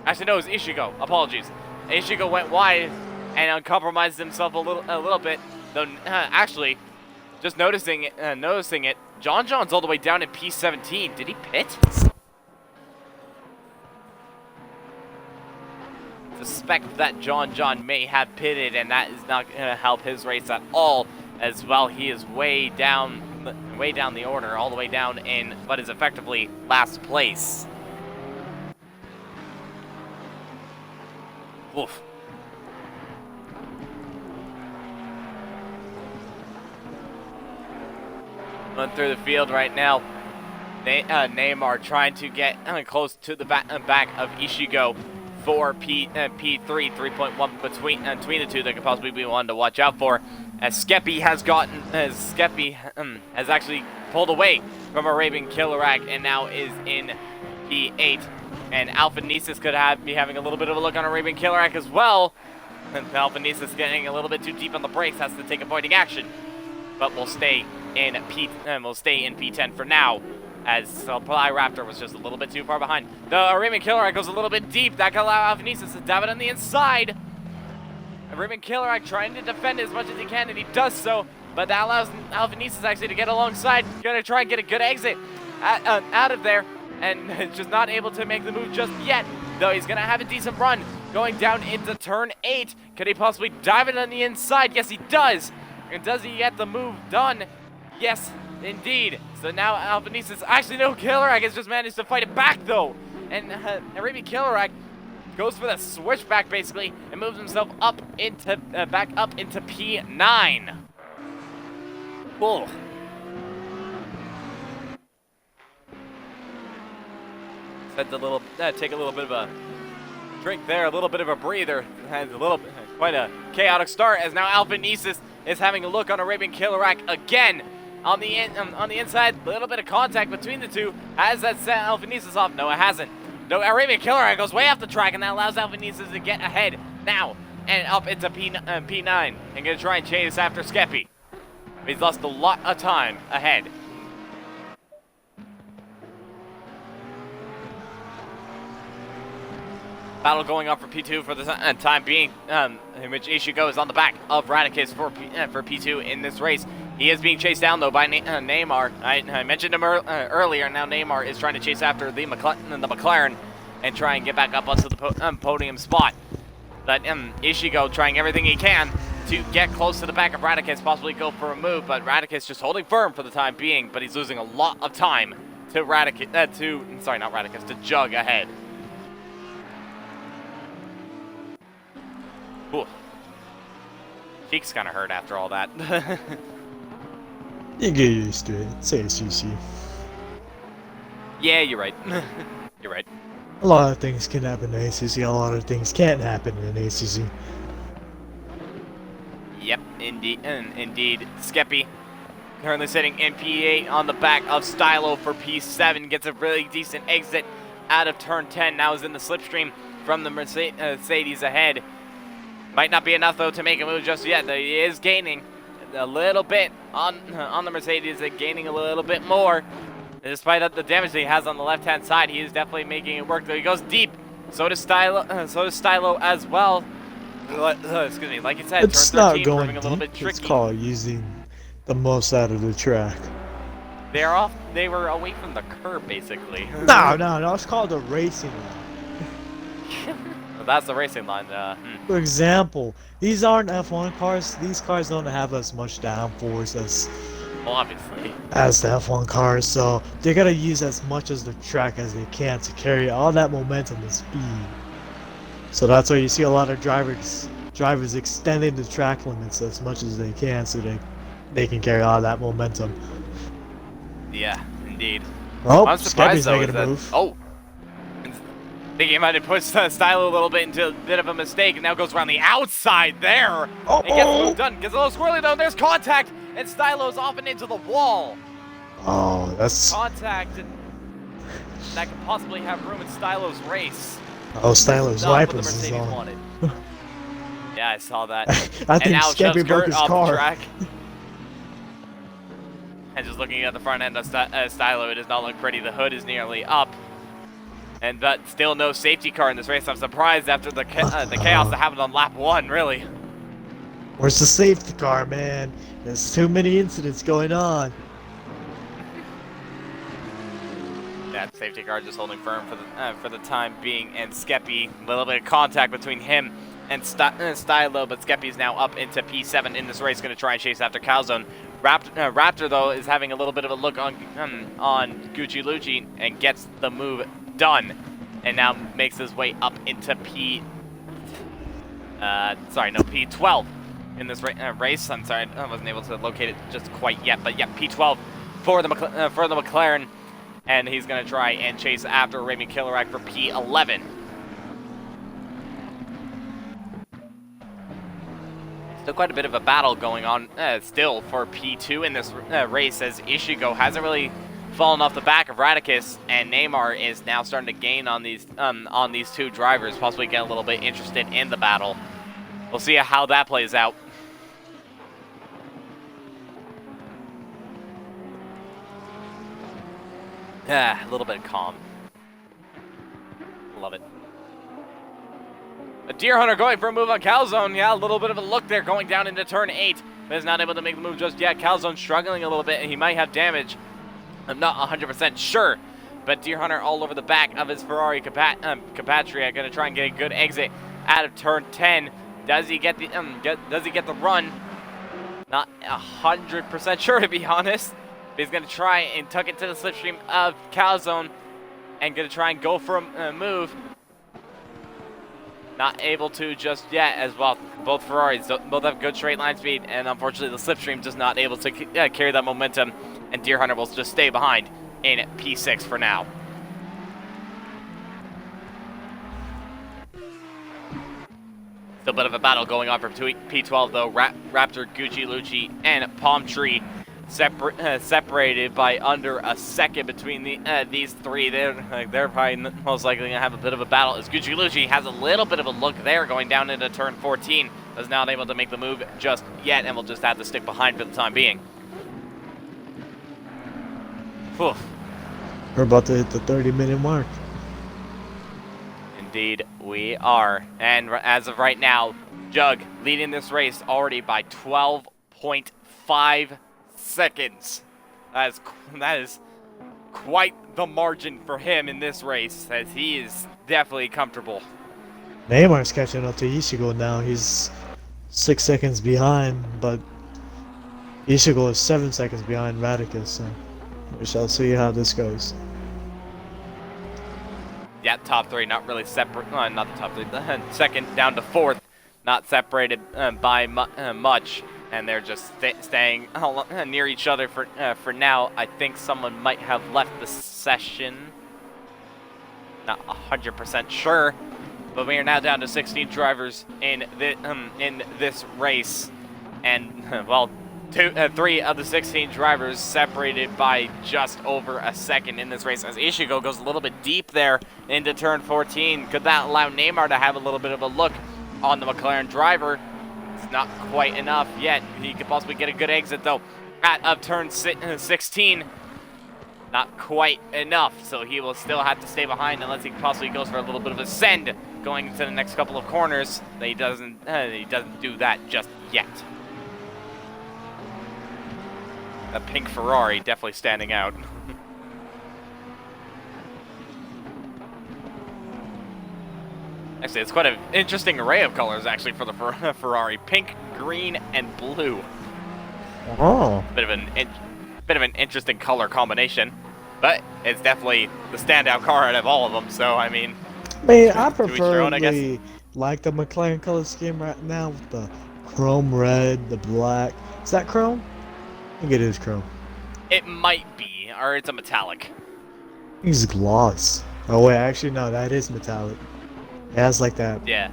Actually, no, it was Ishigo. Apologies. Ishigo went wide and uncompromised himself a little bit. Though, actually, just noticing it, John's all the way down in P17. Did he pit? Suspect that John may have pitted, and that is not going to help his race at all. As well, he is way down the order, all the way down in what is effectively last place. Oof. Going through the field right now. Neymar trying to get close to the back of Ishigo for P3, 3.1 between the two that could possibly be one to watch out for. As Skeppy has actually pulled away from Arabian Killerak and now is in P8. And Alphanesis could be having a little bit of a look on Arabian Killerak as well. And Alphanesis getting a little bit too deep on the brakes, has to take avoiding action. But we'll stay in P10 for now, as Supply Raptor was just a little bit too far behind. The Arabian Killerak goes a little bit deep. That can allow Alphanesis to dive it on the inside. Arabian Killerak trying to defend as much as he can, and he does so. But that allows Alphanesis actually to get alongside. Gonna try and get a good exit out of there, and just not able to make the move just yet. Though he's gonna have a decent run going down into turn 8. Could he possibly dive it on the inside? Yes, he does. And does he get the move done? Yes, indeed. So now Alphanesis, actually no, Killerak has just managed to fight it back though. And Arabian Killerak goes for the switchback basically and moves himself up into back up into P9. Cool. Had to take a little bit of a drink there, a little bit of a breather. Had quite a chaotic start as now Alphanesis is having a look on Arabian Killerak again. On the inside, a little bit of contact between the two. Has that set Alphanesis off? No, it hasn't. No, Arabian Killerak goes way off the track, and that allows Alphanesis to get ahead now and up into P9. And gonna try and chase after Skeppy. He's lost a lot of time ahead. Battle going on for P2 for the time being, in which Ishigo is on the back of Radicus for P2 in this race. He is being chased down, though, by Neymar. I mentioned him earlier. Now Neymar is trying to chase after the McLaren and try and get back up onto the podium spot. But Ishigo trying everything he can to get close to the back of Radicus, possibly go for a move, but Radicus just holding firm for the time being, but he's losing a lot of time to to Jug ahead. Whew. Cheeks kind of hurt after all that. You get used to it. It's ACC. Yeah, you're right. You're right. A lot of things can happen in ACC. A lot of things can't happen in ACC. Yep, indeed. Skeppy currently sitting in P8 on the back of Stylo for P7. Gets a really decent exit out of turn 10. Now is in the slipstream from the Mercedes ahead. Might not be enough though to make a move just yet. He is gaining a little bit on the Mercedes, gaining a little bit more. Despite the damage that he has on the left-hand side, he is definitely making it work. Though he goes deep. So does Stylo as well. Excuse me. Like you said, It's turn not 13 going proving a little bit deep. tricky. It's called using the most out of the track. They're off. They were away from the curb, basically. No. It's called the racing line. Well, that's the racing line. For example, these aren't F1 cars. These cars don't have as much downforce Well, obviously. as the F1 cars, so they gotta use as much as the track as they can to carry all that momentum and speed. So that's why you see a lot of drivers extending the track limits as much as they can, so they can carry all that momentum. Yeah, indeed. Oh, I'm surprised Skeppy's though. making a move. Oh. I think he might have pushed Stylo a little bit into a bit of a mistake, and now goes around the outside there. Oh, and gets the move done. Gets a little squirrely though. There's contact, and Stylo's off and into the wall. Oh, that's... Contact that could possibly have ruined Stylo's race. Oh, Stylo's Not what the wipers is Mercedes on. wanted. Yeah, I saw that. I And think now Skeppy shoves broke Kurt his off the car. track. And just looking at the front end of Stylo, it does not look pretty. The hood is nearly up. And but still no safety car in this race. I'm surprised after the chaos that happened on lap 1, really. Where's the safety car, man? There's too many incidents going on. That safety car just holding firm for the time being. And Skeppy, a little bit of contact between him and Stylo, but Skeppy's now up into P7 in this race, going to try and chase after Calzone. Raptor though is having a little bit of a look on Gucci Lucci and gets the move done, and now makes his way up into P12 in this race. I'm sorry, I wasn't able to locate it just quite yet, but yeah, P12 for the McLaren, and he's gonna try and chase after Raymond Killerak for P11. Still quite a bit of a battle going on still for P2 in this race, as Ishigo hasn't really fallen off the back of Radicus, and Neymar is now starting to gain on these two drivers, possibly get a little bit interested in the battle. We'll see how that plays out. A little bit calm. Love it. A Deer Hunter going for a move on Calzone. Yeah, a little bit of a look there going down into turn 8, but is not able to make the move just yet. Calzone struggling a little bit, and he might have damage. I'm not 100% sure, but Deer Hunter all over the back of his Ferrari Capatria, going to try and get a good exit out of turn 10. Does he get the run? Not 100% sure, to be honest. But he's going to try and tuck it to the slipstream of Calzone and going to try and go for a move. Not able to just yet as well. Both Ferraris both have good straight line speed, and unfortunately the slipstream just not able to carry that momentum, and Deer Hunter will just stay behind in P6 for now. Still a bit of a battle going on for P12 though. Raptor, Gucci, Lucci, and Palm Tree separated by under a second between these three. They're probably most likely going to have a bit of a battle, as Gucci Lucci has a little bit of a look there going down into turn 14. Is not able to make the move just yet, and will just have to stick behind for the time being. Whew. We're about to hit the 30-minute mark. Indeed, we are. And as of right now, Jug leading this race already by 12.5 seconds. That is quite the margin for him in this race, as he is definitely comfortable. Neymar's catching up to Ishigo now. He's 6 seconds behind, but Ishigo is 7 seconds behind Radicus, so we shall see how this goes. Yeah, top three, not really separate. Not the top three. Second down to fourth. not separated by much, and they're just staying near each other for now. I think someone might have left the session. Not 100% sure, but we are now down to 16 drivers in this race, and well, 3 of the 16 drivers separated by just over a second in this race as Ishigo goes a little bit deep there into turn 14. Could that allow Neymar to have a little bit of a look on the McLaren driver? It's not quite enough yet. He could possibly get a good exit though of turn 16. Not quite enough, so he will still have to stay behind unless he possibly goes for a little bit of a send going into the next couple of corners. He doesn't do that just yet. A pink Ferrari definitely standing out. Actually, it's quite an interesting array of colors actually for the Ferrari: pink, green, and blue. Oh. Bit of an interesting color combination, but it's definitely the standout car out of all of them. So I mean, I to each their own, I guess. like the McLaren color scheme right now with the chrome red, the black. Is that chrome? I think it is chrome. It might be, or it's a metallic. I think it's gloss. Oh wait, actually no, that is metallic. It has like that. Yeah.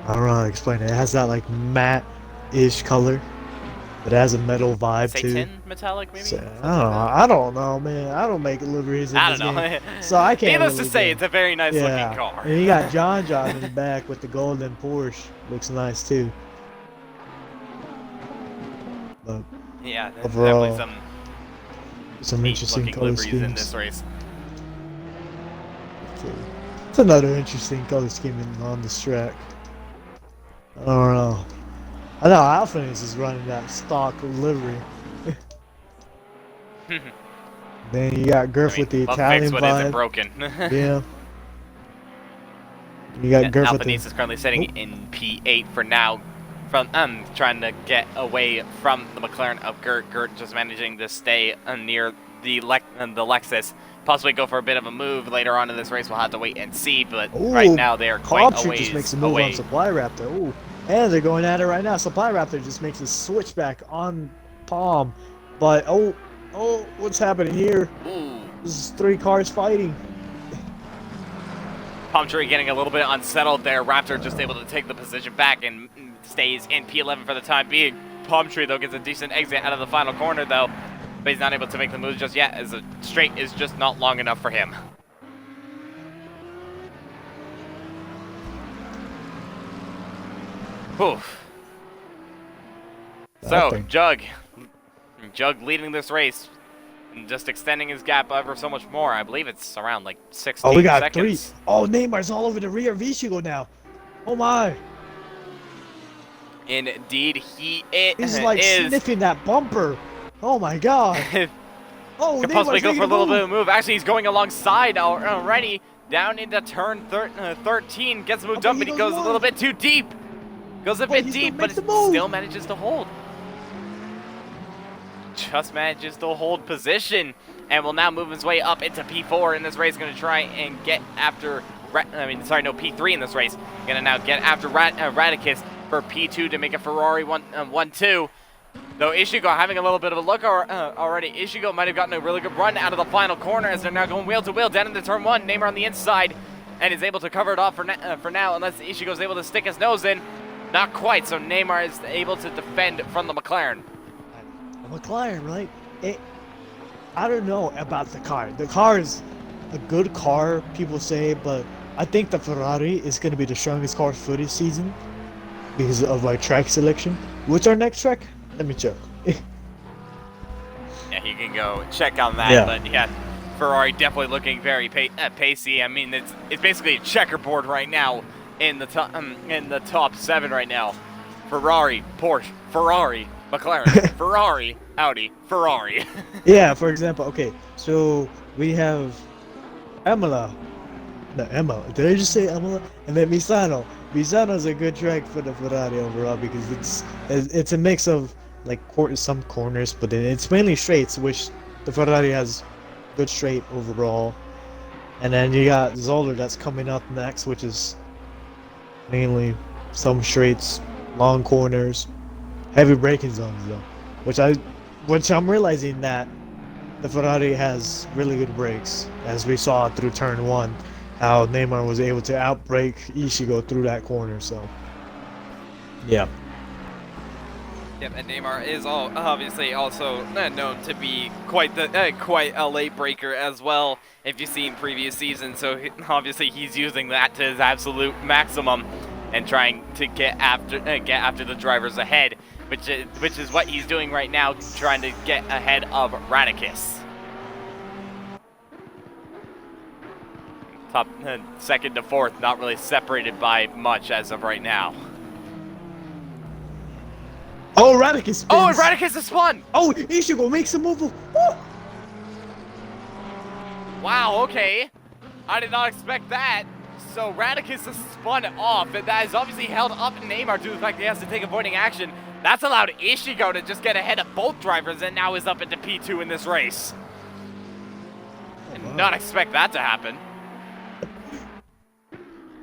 I don't know how to explain it. It has that like matte-ish color, but it has a metal vibe too. Satan metallic, maybe? So, I don't know, man. I don't make liveries in I this don't know. game, so I can't. Needless really to say, do. it's a very nice looking car. And you got John in the back with the golden Porsche. Looks nice too. But Yeah, there's overall, definitely some interesting looking color liveries schemes. in this race. Okay. It's another interesting color scheme on this track. I don't know. I know Alphanese is running that stock livery. Then you got Gurf with the what Italian fix what vibe. isn't broken. Yeah. You got Gurf with the... Alphanese is currently sitting in P8 for now, from trying to get away from the McLaren of Gert. Gert just managing to stay near the Lexus. Possibly go for a bit of a move later on in this race. We'll have to wait and see, but right now they are quite a ways just makes a move away. on Supply Raptor. Ooh. And they're going at it right now. Supply Raptor just makes a switchback on Palm. But, oh, what's happening here? Ooh. This is 3 cars fighting. Palm Tree getting a little bit unsettled there. Raptor just able to take the position back and stays in P11 for the time being. Palm Tree, though, gets a decent exit out of the final corner, though. But he's not able to make the move just yet, as the straight is just not long enough for him. Oof. So, Jug leading this race, and just extending his gap ever so much more. I believe it's around like 16 seconds. Oh, we got 3. Oh, Neymar's all over the rear of Ishigo now. Oh my. Indeed, he is. He's like sniffing that bumper. Oh my god. Oh, could possibly go for a little bit of a move. Actually, he's going alongside already. Down into turn 13. Gets moved up, but he goes a little bit too deep. Goes a bit deep, but it still manages to hold. Just manages to hold position, and will now move his way up into P4 in this race. Going to try and get after, P3 in this race. Going to now get after Radicus for P2 to make a Ferrari 1-2. Though Ishigo having a little bit of a look already. Ishigo might have gotten a really good run out of the final corner as they're now going wheel to wheel down into turn 1. Neymar on the inside, and is able to cover it off for now, unless Ishigo's able to stick his nose in. Not quite, so Neymar is able to defend from the McLaren. McLaren, right? I don't know about the car. The car is a good car, people say, but I think the Ferrari is going to be the strongest car for this season because of like track selection. What's our next track? Let me check. Yeah, you can go check on that, Yeah. But yeah, Ferrari definitely looking very pacey. I mean, it's basically a checkerboard right now in the top 7 right now. Ferrari, Porsche, Ferrari, McLaren, Ferrari, Audi, Ferrari. Yeah, for example, okay, so we have Emma. Did I just say Emma? And then Misano. Misano's a good track for the Ferrari overall because it's a mix of like some corners, but then it's mainly straights, which the Ferrari has good straight overall. And then you got Zoller that's coming up next, which is mainly some straights, long corners, heavy braking zones though, which I'm realizing that the Ferrari has really good brakes, as we saw through turn one, how Neymar was able to outbrake Ishigo through that corner. So, yeah. Yep, and Neymar is obviously also known to be quite a late breaker as well. If you've seen previous seasons, so obviously he's using that to his absolute maximum, and trying to get after the drivers ahead, which is what he's doing right now, trying to get ahead of Radicus. Top second to fourth, not really separated by much as of right now. Oh, Radicus spins. Oh, and Radicus has spun! Oh, Ishigo makes a move. Woo! Wow, okay. I did not expect that. So Radicus has spun off, and that has obviously held up Neymar due to the fact that he has to take avoiding action. That's allowed Ishigo to just get ahead of both drivers, and now is up into P2 in this race. Did not expect that to happen.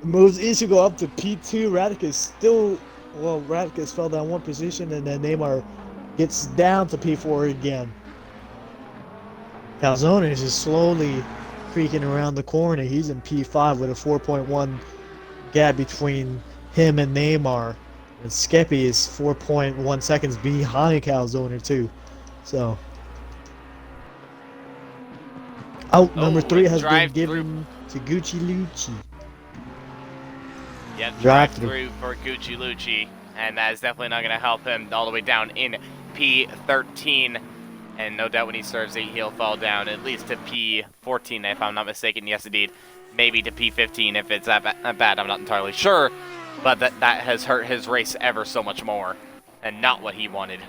Moves Ishigo up to P2. Radicus still... Well, Radicus fell down one position, and then Neymar gets down to P4 again. Calzone is just slowly creaking around the corner. He's in P5 with a 4.1 gap between him and Neymar. And Skeppy is 4.1 seconds behind Calzone too. So... Out number 3 has been given to Gucci Lucci. Yep, drive through for Gucci Lucci, and that is definitely not going to help him all the way down in P13. And no doubt when he serves 8, he'll fall down at least to P14, if I'm not mistaken. Yes, indeed. Maybe to P15 if it's that bad. I'm not entirely sure. But that has hurt his race ever so much more, and not what he wanted.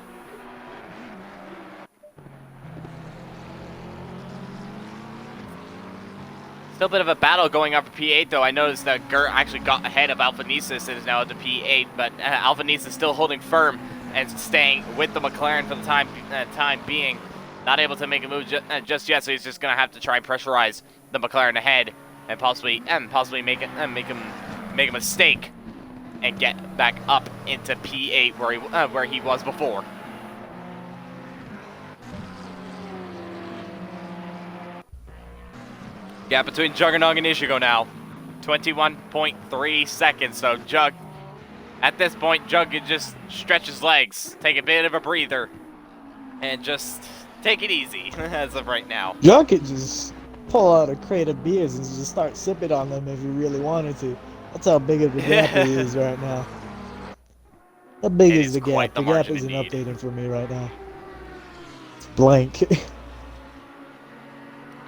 Still a bit of a battle going on for P8, though. I noticed that Gert actually got ahead of Alphanesis and is now at the P8, but Alphanesis still holding firm and staying with the McLaren for the time being. Not able to make a move just yet, so he's just going to have to try and pressurize the McLaren ahead and possibly make a mistake and get back up into P8 where he was before. Gap between Juggernog and Ishigo now, 21.3 seconds. So Jug, at this point, Jug could just stretch his legs, take a bit of a breather, and just take it easy as of right now. Jug could just pull out a crate of beers and just start sipping on them if he really wanted to. That's how big of a gap it is right now. How big is the gap? The gap isn't updating for me right now. It's blank.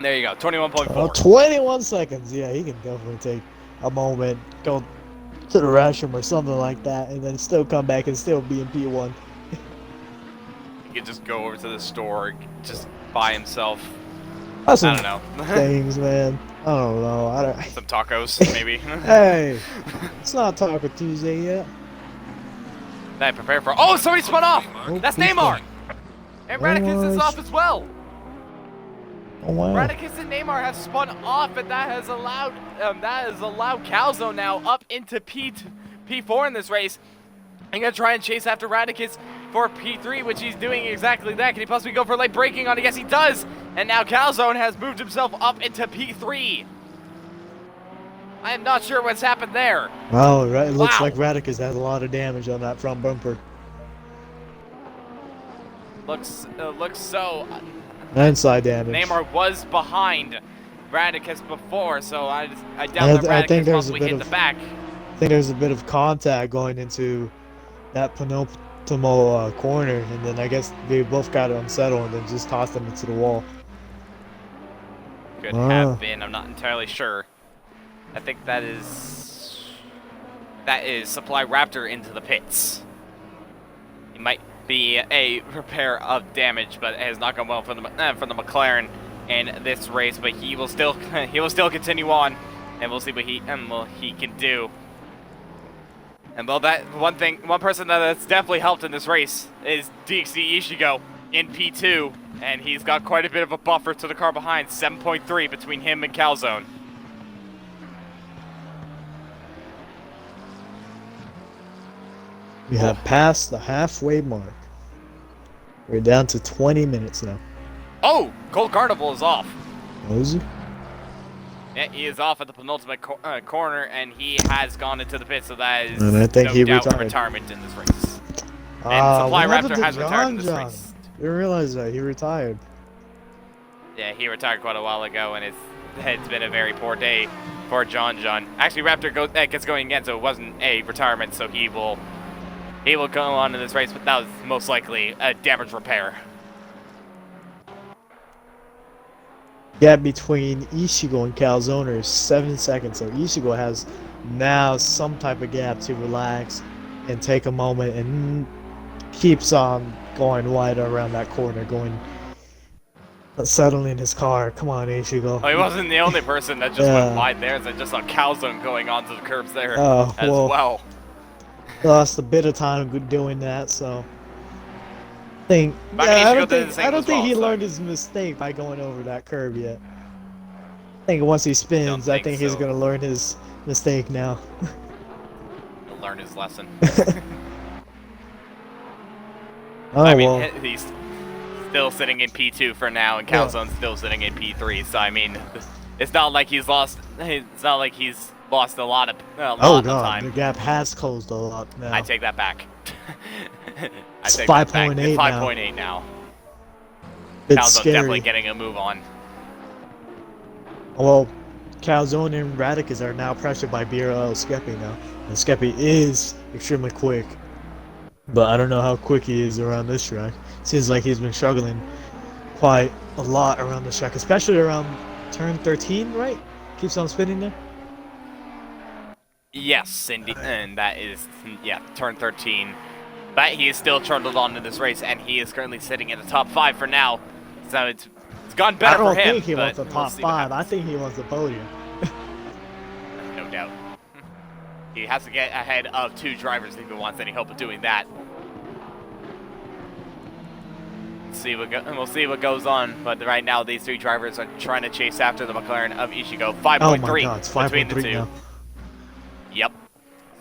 There you go, 21.4. Oh, 21 seconds. Yeah, he can definitely take a moment, go to the restroom or something like that, and then still come back and still be in P1. He could just go over to the store, just buy himself. I don't know. Things, man. I don't know. Some tacos, maybe. Hey, it's not Taco Tuesday yet. Then prepare for. Oh, somebody spun off. Oh, That's Neymar. And Radicus is off as well. Oh, wow. Radicus and Neymar have spun off, and that has allowed Calzone now up into P4 in this race. I'm gonna try and chase after Radicus for P3, which he's doing exactly that. Can he possibly go for late braking on it? Yes, he does. And now Calzone has moved himself up into P3. I am not sure what's happened there. Oh, right. It looks like Radicus has a lot of damage on that front bumper. Looks so. Inside damage. Neymar was behind Radicus before, so I doubt that Radicus possibly hit the back. I think there's a bit of contact going into that penultimate corner, and then I guess they both got unsettled and then just tossed them into the wall. Could have been. I'm not entirely sure. I think that is Supply Raptor into the pits. He might be a repair of damage, but it has not gone well for the McLaren in this race. But he will still continue on, and we'll see what he can do. And well, that one person that's definitely helped in this race is DXD Ishigo in P2, and he's got quite a bit of a buffer to the car behind, 7.3 between him and Calzone. We have passed the halfway mark. We're down to 20 minutes now. Oh, Cold Carnival is off. Oh, is he? Yeah, he is off at the penultimate corner, and he has gone into the pit, so that is And I think no he doubt retired. retirement in this race. And Supply what happened Raptor to has retired in John this John? race. Didn't realize that he retired. Yeah, he retired quite a while ago, and it's been a very poor day for John John. Actually, Raptor gets going again, so it wasn't a retirement, so he will go on in this race, but that was most likely a damage repair. Gap between Ishigo and Calzone is 7 seconds, so Ishigo has now some type of gap to relax and take a moment, and keeps on going wide around that corner, settling his car. Come on, Ishigo. Oh, he wasn't the only person that just went wide there, as I just saw Calzone going onto the curbs there as well. Lost a bit of time doing that, so I don't think he learned his mistake by going over that curb yet. I think once he spins, I think he's gonna learn his mistake now. He'll learn his lesson. I mean, he's still sitting in P2 for now, and Calzone's still sitting in P3. So I mean, it's not like he's lost. It's not like he's lost a lot of time. The gap has closed a lot now. I take that back. It's 5.8 It's 5.8 now. It's Calzone's scary. definitely getting a move on. Well, Calzone and Radicus are now pressured by BRL Skeppy now. And Skeppy is extremely quick. But I don't know how quick he is around this track. Seems like he's been struggling quite a lot around this track, especially around turn 13, right? Keeps on spinning there? Yes, indeed. And that is, turn 13. But he is still trundled on in this race, and he is currently sitting in the top 5 for now. So it's gone better for him. I don't think he wants the top 5. I think he wants the podium. No doubt. He has to get ahead of 2 drivers if he wants any hope of doing that. We'll see what goes on. But right now, these 3 drivers are trying to chase after the McLaren of Ishigo. 5.3 between the 2. Now. Yep.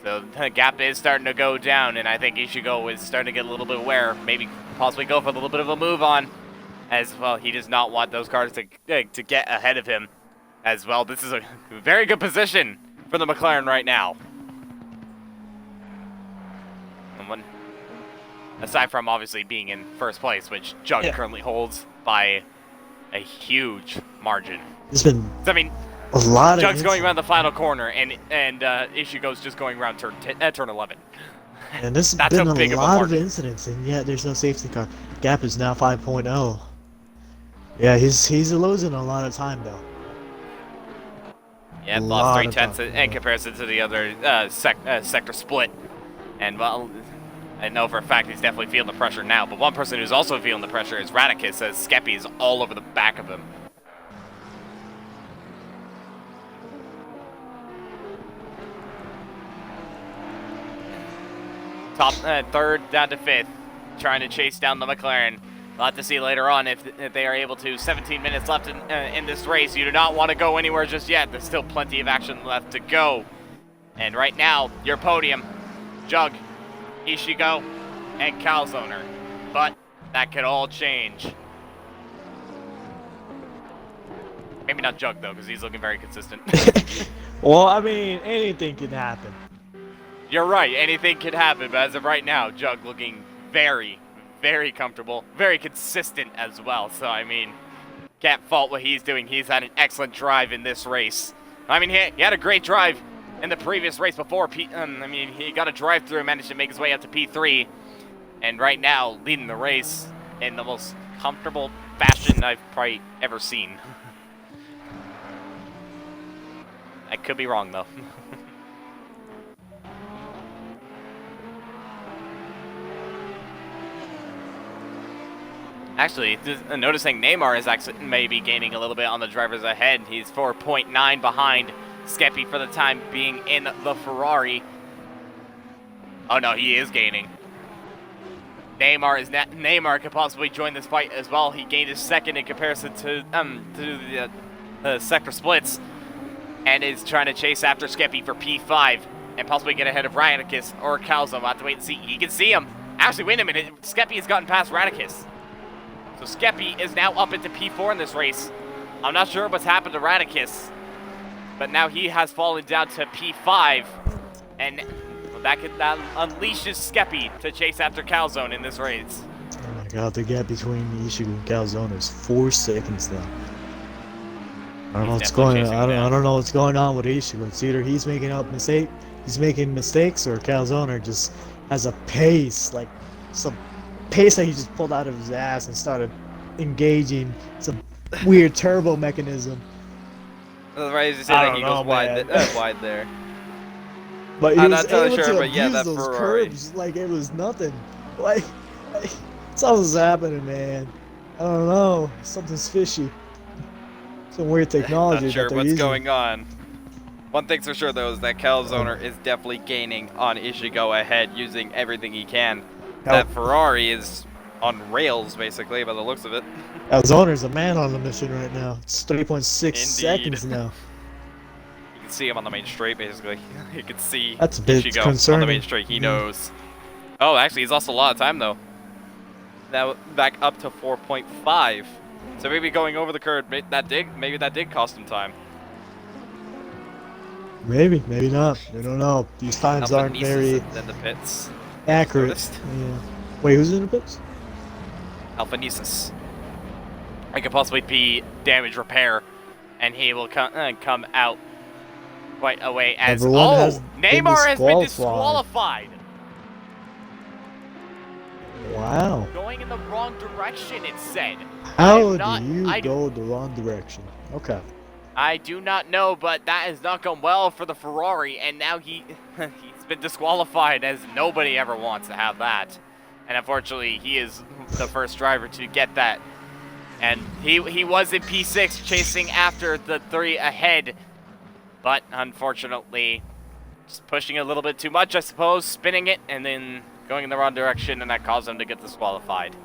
So the gap is starting to go down, and I think Ishigo is starting to get a little bit aware. Maybe possibly go for a little bit of a move on. As well, he does not want those cars to get ahead of him. As well, this is a very good position for the McLaren right now. Aside from obviously being in first place, which Jug currently holds by a huge margin. There's been a lot of Jug's going around the final corner, and Ishigo's just going around turn 11. And this has been a lot of incidents, and yet there's no safety car. Gap is now 5.0. Yeah, he's losing a lot of time though. Yeah, lost 3/10 in comparison to the other sector split. And well, I know for a fact he's definitely feeling the pressure now. But one person who's also feeling the pressure is Radicus, as Skeppy is all over the back of him. Top third down to 5th, trying to chase down the McLaren. We'll have to see later on if they are able to. 17 minutes left in this race. You do not want to go anywhere just yet. There's still plenty of action left to go. And right now, your podium, Jug, Ishigo, and Calzoner. But that could all change. Maybe not Jug, though, because he's looking very consistent. Well, I mean, anything can happen. You're right, anything could happen, but as of right now, Jug looking very, very comfortable, very consistent as well. So, I mean, can't fault what he's doing. He's had an excellent drive in this race. I mean, he had a great drive in the previous race before. He got a drive-through and managed to make his way up to P3. And right now, leading the race in the most comfortable fashion I've probably ever seen. I could be wrong, though. Actually, noticing Neymar is actually maybe gaining a little bit on the drivers ahead. He's 4.9 behind Skeppy for the time being in the Ferrari. Oh no, he is gaining. Neymar could possibly join this fight as well. He gained his second in comparison to the sector splits, and is trying to chase after Skeppy for P5. and possibly get ahead of Radicus or Calzo. We'll have to wait and see. You can see him. Actually, wait a minute. Skeppy has gotten past Radicus. So Skeppy is now up into P4 in this race. I'm not sure what's happened to Radicus, but now he has fallen down to P5, and that unleashes Skeppy to chase after Calzone in this race. Oh my god, the gap between Ishigo and Calzone is 4 seconds now. I don't know what's going on. I don't know what's going on with Ishigo. It's either he's making mistakes, or Calzone just has a pace, like some pace that he just pulled out of his ass and started engaging some weird turbo mechanism. Right, as you said, he goes wide there. But I'm not totally sure, but yeah, that those Ferrari. Curves like it was nothing. Like something's happening, man. I don't know. Something's fishy. Some weird technology. Not sure that they're what's using. going on. One thing's for sure, though, is that Calzoner is definitely gaining on Ishigo ahead, using everything he can. That Ferrari is on rails, basically, by the looks of it. Calzoner's a man on the mission right now. It's 3.6 seconds now. You can see him on the main straight, basically. You can see That's a bit Ishigo concerning. on the main straight. He knows. Oh, actually, he's lost a lot of time, though. Now back up to 4.5. So maybe going over the curve, maybe that did cost him time. Maybe, maybe not. I don't know. These times aren't very in the pits. accurate. Noticed? Yeah. Wait, who's in the pits? Alpha Nesis. It could possibly be damage repair, and he will come out right away as Neymar has been disqualified. Wow. Going in the wrong direction, it said. How do you go the wrong direction? Okay. I do not know, but that has not gone well for the Ferrari, and now he's been disqualified, as nobody ever wants to have that. And unfortunately, he is the first driver to get that. And he was in P6 chasing after the 3 ahead, but unfortunately, just pushing a little bit too much, I suppose, spinning it, and then going in the wrong direction, and that caused him to get disqualified.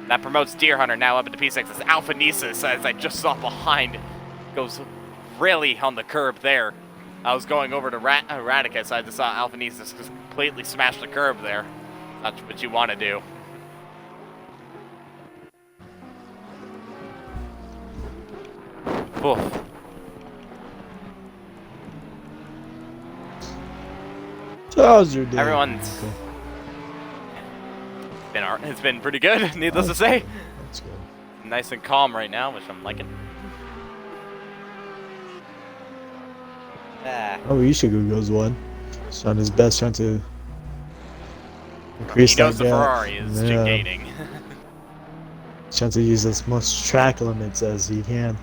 That promotes Deer Hunter now up into P6 as Alpha Nesis, as I just saw behind, goes really on the curb there. I was going over to Radicus, I just saw Alpha Nesis just completely smash the curb there. That's what you want to do. Oof. So how's your day? Everyone's it's been pretty good, needless to say. That's good. Nice and calm right now, which I'm liking. Oh, Ishigo goes one. He's on his best trying to increase He knows that the gap. Ferrari is gaining. He's trying to use as much track limits as he can.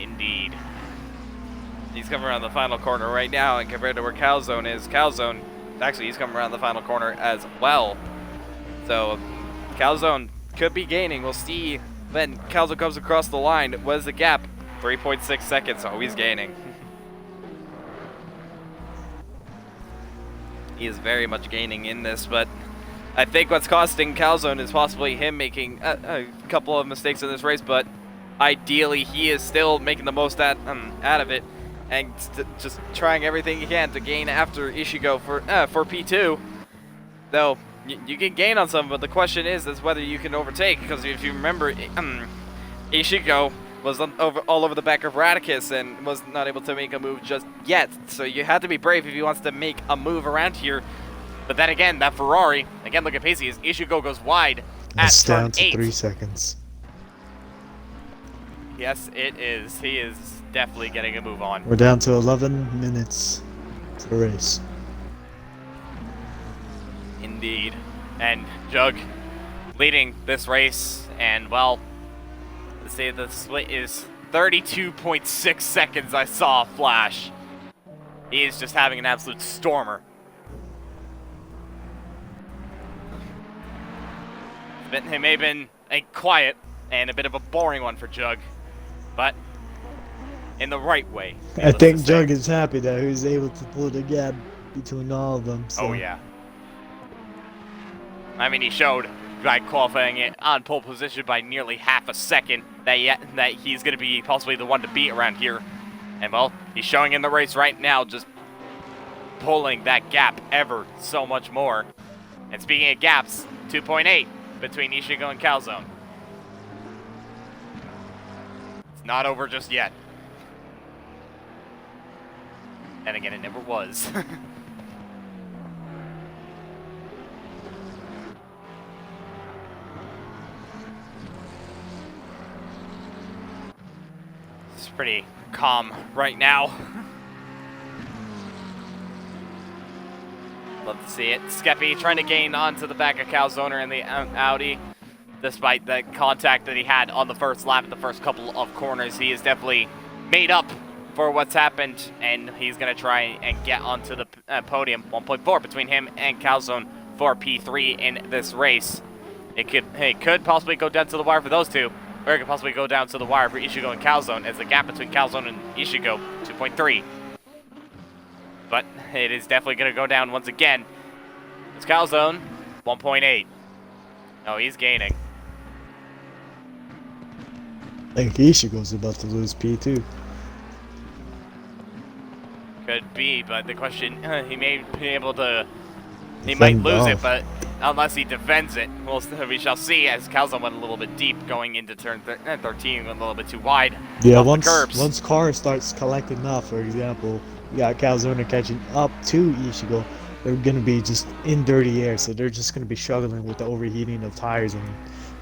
Indeed. He's coming around the final corner right now, and compared to where Calzone is, actually, he's coming around the final corner as well. So, Calzone could be gaining. We'll see when Calzone comes across the line. What is the gap? 3.6 seconds, so he's gaining. He is very much gaining in this, but I think what's costing Calzone is possibly him making a couple of mistakes in this race, but ideally he is still making the most out of it and just trying everything he can to gain after Ishigo for P2. Though you can gain on some, but the question is whether you can overtake, because if you remember, Ishigo was all over the back of Radicus and was not able to make a move just yet. So you have to be brave if he wants to make a move around here. But then again, that Ferrari, again, look at Pacey, as Ishigo goes wide at turn down to 8. 3 seconds. Yes, it is. He is definitely getting a move on. We're down to 11 minutes to the race. Indeed. And Jug leading this race, and well, let's say the split is 32.6 seconds. I saw a flash. He is just having an absolute stormer. It may have been a quiet and a bit of a boring one for Jug, but in the right way. I think Jug is happy that he was able to pull the gap between all of them. So. Oh yeah. I mean, he showed by qualifying it on pole position by nearly half a second that he's going to be possibly the one to beat around here. And well, he's showing in the race right now, just pulling that gap ever so much more. And speaking of gaps, 2.8 between Ishigo and Calzone. It's not over just yet. And again, it never was. It's pretty calm right now. Love to see it. Skeppy trying to gain onto the back of Calzoner in the Audi. Despite the contact that he had on the first lap, the first couple of corners, he is definitely made up for what's happened, and he's going to try and get onto the podium. 1.4 between him and Calzone for P3 in this race. It could possibly go down to the wire for those two, or it could possibly go down to the wire for Ishigo and Calzone, as the gap between Calzone and Ishigo, 2.3. But it is definitely going to go down once again. It's Calzone, 1.8. Oh, he's gaining. I think Ishigo's about to lose P2. Could be, but the question, he may be able to, he Defend might lose it, off. but unless he defends it, we shall see, as Calzone went a little bit deep going into turn 13, went a little bit too wide. Yeah, off the once curbs. car starts collecting up, for example, you got Calzone catching up to Ishigo, they're going to be just in dirty air, so they're just going to be struggling with the overheating of tires and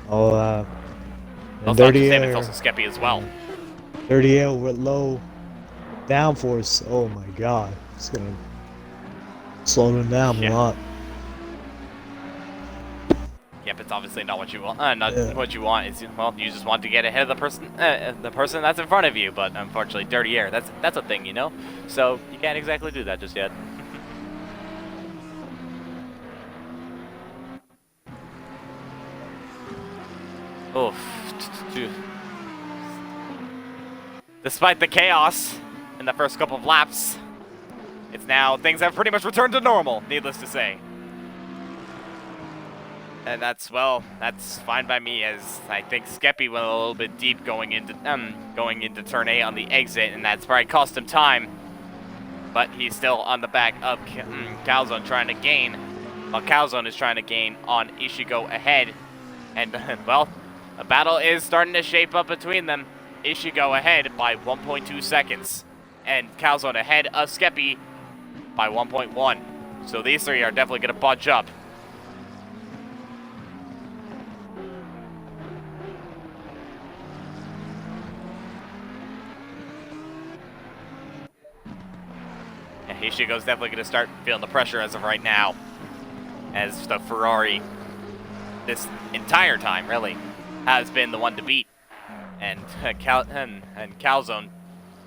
all that. Well, And it's not just dirty him, air, it's also Skeppy as well. dirty air with low downforce, oh my god, it's going to slow them down Yeah. a lot. Yep, it's obviously not what you want. Not Yeah. what you want. It's, well, you just want to get ahead of the person that's in front of you. But unfortunately, dirty air. That's a thing, you know. So you can't exactly do that just yet. Oof. Despite the chaos in the first couple of laps, it's now things have pretty much returned to normal. Needless to say. And that's, well, that's fine by me, as I think Skeppy went a little bit deep going into turn A on the exit, and that's probably cost him time. But he's still on the back of Calzone trying to gain, while Calzone is trying to gain on Ishigo ahead. And, well, a battle is starting to shape up between them. Ishigo ahead by 1.2 seconds, and Calzone ahead of Skeppy by 1.1. So these three are definitely going to bunch up. Ishigo's definitely going to start feeling the pressure as of right now, as the Ferrari this entire time really has been the one to beat, and Calzone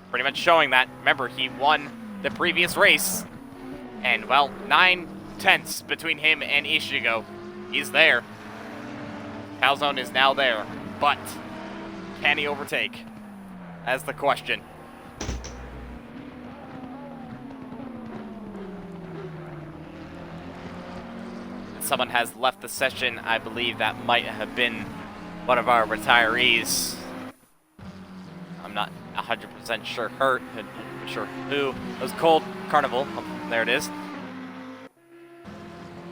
pretty much showing that. Remember, he won the previous race, and well, 9/10 between him and Ishigo. He's there. Calzone is now there, but can he overtake? That's the question. Someone has left the session. I believe that might have been one of our retirees. I'm not 100% sure who. It was Cold Carnival. Oh, there it is.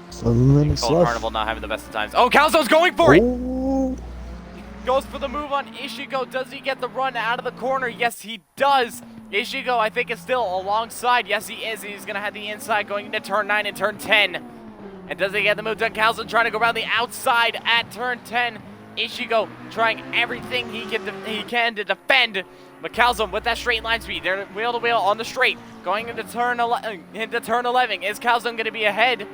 7 minutes Cold left. Carnival not having the best of times. Oh, Calzone's going for it! Oh, Goes for the move on Ishigo. Does he get the run out of the corner? Yes, he does. Ishigo, I think, is still alongside. Yes, he is. He's going to have the inside going into turn 9 and turn 10. And does he get the move done? Calzone trying to go around the outside at turn 10. Ishigo trying everything he can to defend. But Calzone with that straight line speed. They're wheel to wheel on the straight. Going into turn 11. Is Calzone going to be ahead?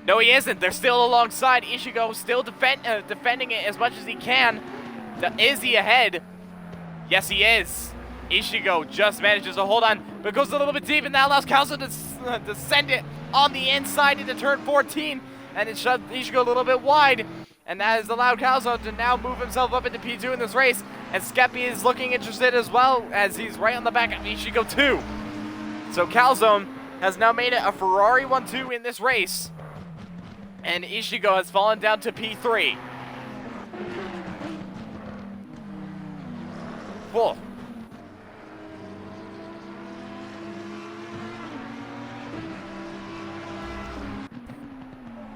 No, he isn't. They're still alongside. Ishigo still defending it as much as he can. Is he ahead? Yes, he is. Ishigo just manages to hold on, but goes a little bit deep, and that allows Calzone to send it on the inside into turn 14, and it shoved Ishigo a little bit wide, and that has allowed Calzone to now move himself up into P2 in this race, and Skeppy is looking interested as well, as he's right on the back of Ishigo too. So Calzone has now made it a Ferrari 1-2 in this race, and Ishigo has fallen down to P3. Whoa.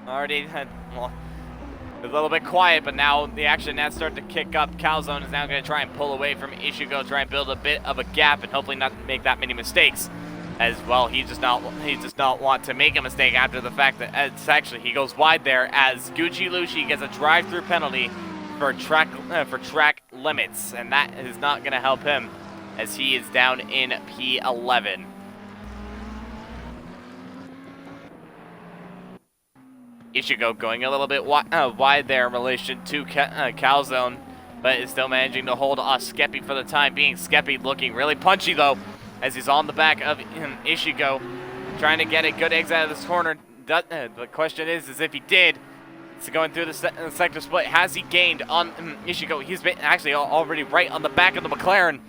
already well, a little bit quiet, but now the action has started to kick up. Calzone is now going to try and pull away from Ishigo, try and build a bit of a gap, and hopefully not make that many mistakes. As well, he does not want to make a mistake after the fact that it's actually he goes wide there as Gucci Lucci gets a drive-through penalty for track limits, and that is not going to help him as he is down in P11. Ishigo going a little bit wide there in relation to Calzone, but is still managing to hold Skeppy for the time being. Skeppy looking really punchy though, as he's on the back of Ishigo, trying to get a good exit out of this corner. The question is if he did, so going through the sector split, has he gained on Ishigo? He's been actually already right on the back of the McLaren,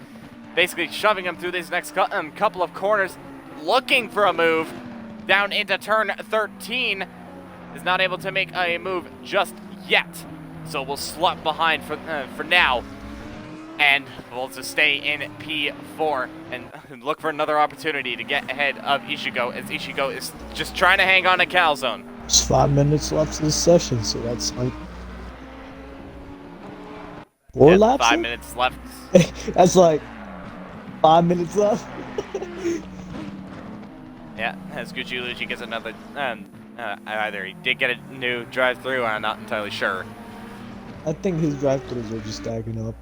basically shoving him through these next couple of corners, looking for a move down into turn 13. Is not able to make a move just yet, so we'll slot behind for now, and we'll just stay in P4 and look for another opportunity to get ahead of Ishigo, as Ishigo is just trying to hang on to Calzone. There's 5 minutes left of the session, so that's like 4 laps. 5 minutes left. That's like 5 minutes left. Yeah, as Gucci Lucci gets another. Either he did get a new drive-through, I'm not entirely sure. I think his drive-throughs are just stacking up.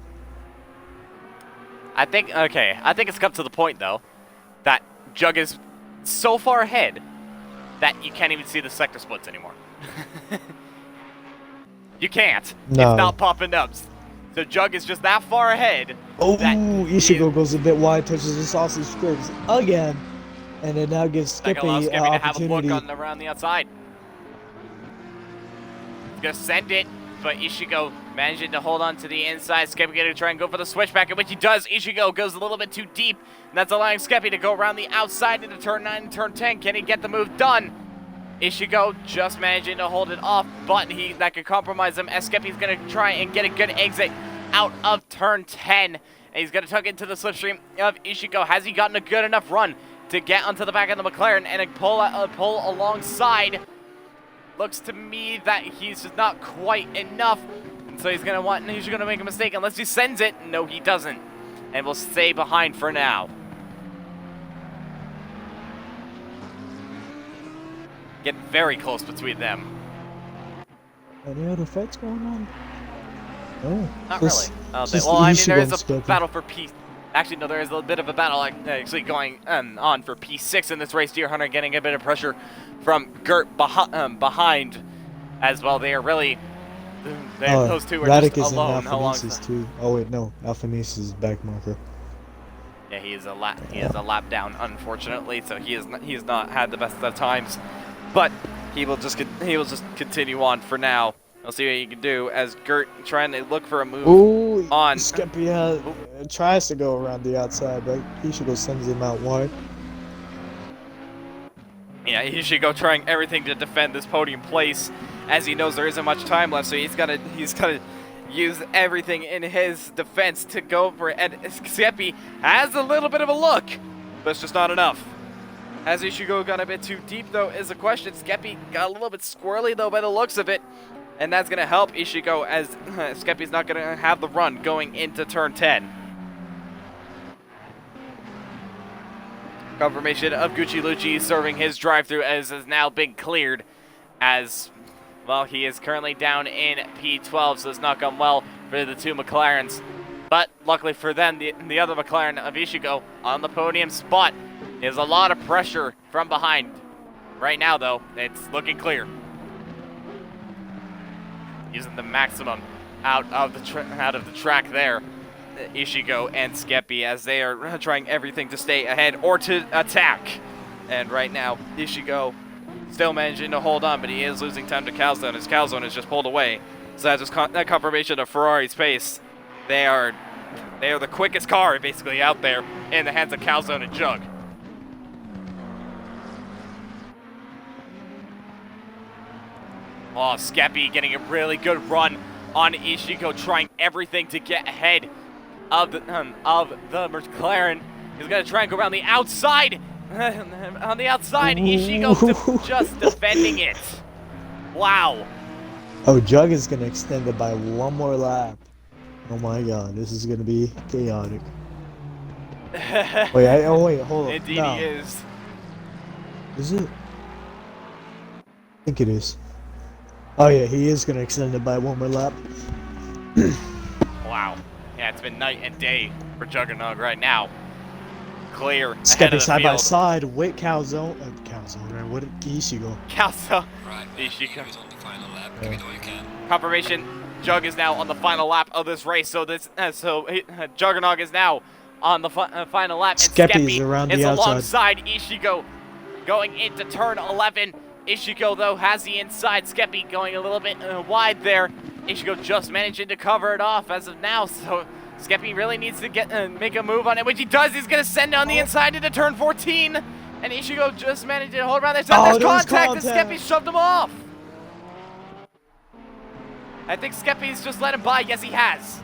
I think it's come to the point, though, that Jug is so far ahead that you can't even see the sector splits anymore. You can't. No. It's not popping up. So Jug is just that far ahead. Oh, Ishigo goes a bit wide, touches the sausage strips again. And it now gives Skippy an Skippy to have a opportunity. look around the outside. He's going to send it, but Ishigo managing to hold on to the inside. Skippy going to try and go for the switchback, in which he does. Ishigo goes a little bit too deep, and that's allowing Skippy to go around the outside into turn 9 and turn 10. Can he get the move done? Ishigo just managing to hold it off, but that could compromise him, as Skippy's going to try and get a good exit out of turn 10. And he's going to tuck into the slipstream of Ishigo. Has he gotten a good enough run to get onto the back of the McLaren and pull alongside? Looks to me that he's just not quite enough, and so he's gonna make a mistake unless he sends it. No, he doesn't, and we'll stay behind for now. Get very close between them. Any other fights going on? No. Not really. Well, I mean, there is a battle for P. Actually, no, there is a bit of a battle actually going on for P6 in this race. Deer Hunter getting a bit of pressure from Gert behind as well. They are really, those two are Radic just is alone. in How long? too. Oh wait, no, Alphanesis is back marker. Yeah, he is a lap down, unfortunately. So he has not had the best of times, but he will just continue on for now. We'll see what he can do as Gert trying to look for a move on. Skippy tries to go around the outside, but Ishigo sends him out wide. Yeah, Ishigo trying everything to defend this podium place, as he knows there isn't much time left, so he's gonna use everything in his defense to go for it. And Skippy has a little bit of a look, but it's just not enough. Has Ishigo gone a bit too deep, though, is a question. Skippy got a little bit squirrely, though, by the looks of it. And that's going to help Ishigo, as Skippy's not going to have the run going into turn 10. Confirmation of Gucci Lucci serving his drive-through, as has now been cleared. As, well, he is currently down in P12, so it's not gone well for the two McLarens. But luckily for them, the other McLaren of Ishigo on the podium spot. There's a lot of pressure from behind. Right now, though, it's looking clear. Using the maximum out of the track there, Ishigo and Skeppy, as they are trying everything to stay ahead or to attack. And right now, Ishigo still managing to hold on, but he is losing time to Calzone, as Calzone is just pulled away. So that's just that confirmation of Ferrari's pace. They are the quickest car basically out there in the hands of Calzone and Jug. Oh, Skeppy getting a really good run on Ishigo, trying everything to get ahead of the McLaren. He's going to try and go around the outside. On the outside, Ishigo just defending it. Wow. Oh, Jug is gonna extend it by one more lap. Oh my god, this is gonna be chaotic. Wait, oh wait, hold up. Indeed No. he is. Is it? I think it is. Oh yeah, he is gonna extend it by one more lap. Wow. Yeah, it's been night and day for Juggernog right now. Clear ahead of Skeppy the side by field. side with Calzone. Calzone, right? What did Ishigo? Calzo. Right, Ishika. is on the final lap. Give it all you can. Confirmation. Jug is now on the final lap of this race. So Juggernog is now on the final lap. And Skeppy's around is the outside. alongside Ishigo going into turn 11. Ishigo, though, has the inside. Skeppy going a little bit wide there. Ishigo just managing to cover it off as of now. So Skeppy really needs to make a move on it, which he does. He's going to send on the inside into turn 14. And Ishigo just managed to hold around there. So there's contact, and Skeppy shoved him off. I think Skeppy's just let him by. Yes, he has.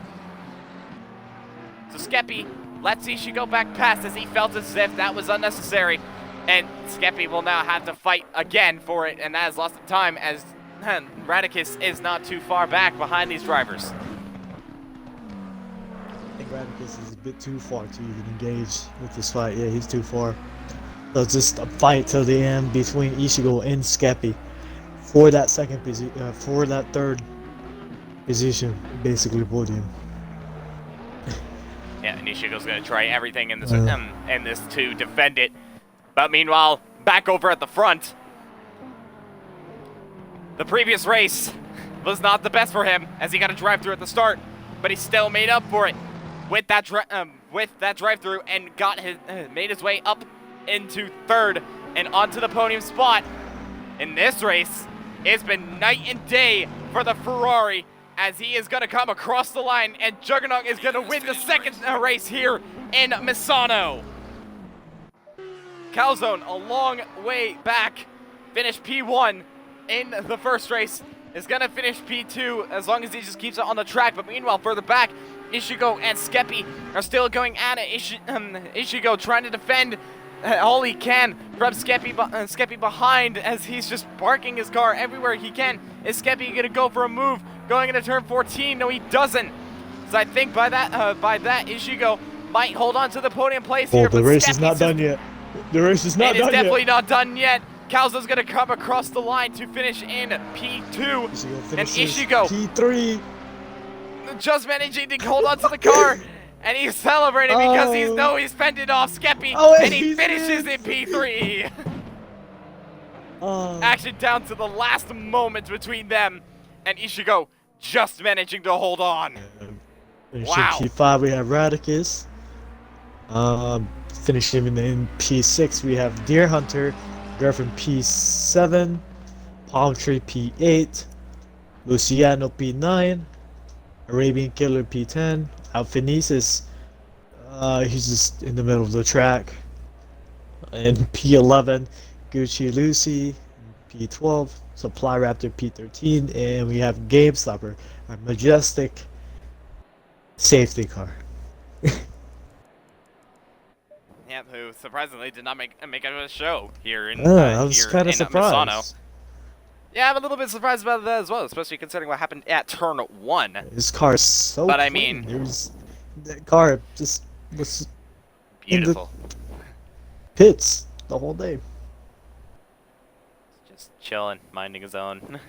So Skeppy lets Ishigo back past as he felt as if that was unnecessary. And Skeppy will now have to fight again for it, and that has lost of time as Radicus is not too far back behind these drivers. I think Radicus is a bit too far to even engage with this fight. Yeah, he's too far. So it's just a fight till the end between Ishigo and Skeppy for that for that third position, basically podium. Yeah, and Ishigo's going to try everything in this to defend it. But meanwhile, back over at the front, the previous race was not the best for him as he got a drive-through at the start, but he still made up for it with that drive-through and got made his way up into third and onto the podium spot. In this race, it's been night and day for the Ferrari as he is going to come across the line, and Juggernog is going to win the second race here in Misano. Calzone, a long way back, finished P1 in the first race, is going to finish P2 as long as he just keeps it on the track. But meanwhile, further back, Ishigo and Skeppy are still going at it. Ishigo trying to defend all he can from Skeppy behind as he's just parking his car everywhere he can. Is Skeppy going to go for a move going into turn 14? No, he doesn't. So I think by that, Ishigo might hold on to the podium place here. The race is not done yet. The race is not done yet. It is definitely not done yet. Calzo's going to come across the line to finish in P2. And Ishigo P3. Just managing to hold on to the car. And he's celebrating because he's fended off Skeppy. And he finishes in P3. Action down to the last moment between them. And Ishigo just managing to hold on. Wow. P5 we have Radicus. Finishing in P6 we have Deer Hunter, Griffin P7, Palm Tree P8, Luciano P9, Arabian Killer P10, Alphanesis, he's just in the middle of the track, and P11, Gucci Lucy, P12, Supply Raptor P13, and we have Game Stopper, our majestic safety car. Yeah, who surprisingly did not make a show here in I was kind of surprised. Misano. Yeah, I'm a little bit surprised about that as well, especially considering what happened at turn 1. His car is so But I clean. mean, that car just was beautiful. in the pits the whole day. Just chilling, minding his own.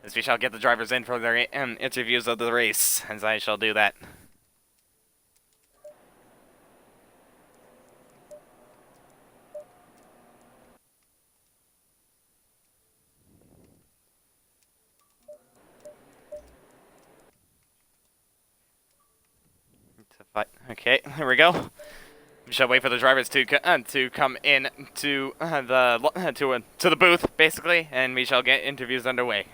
As we shall get the drivers in for their interviews of the race, as I shall do that. Okay, here we go. We shall wait for the drivers to come in to the booth, basically, and we shall get interviews underway.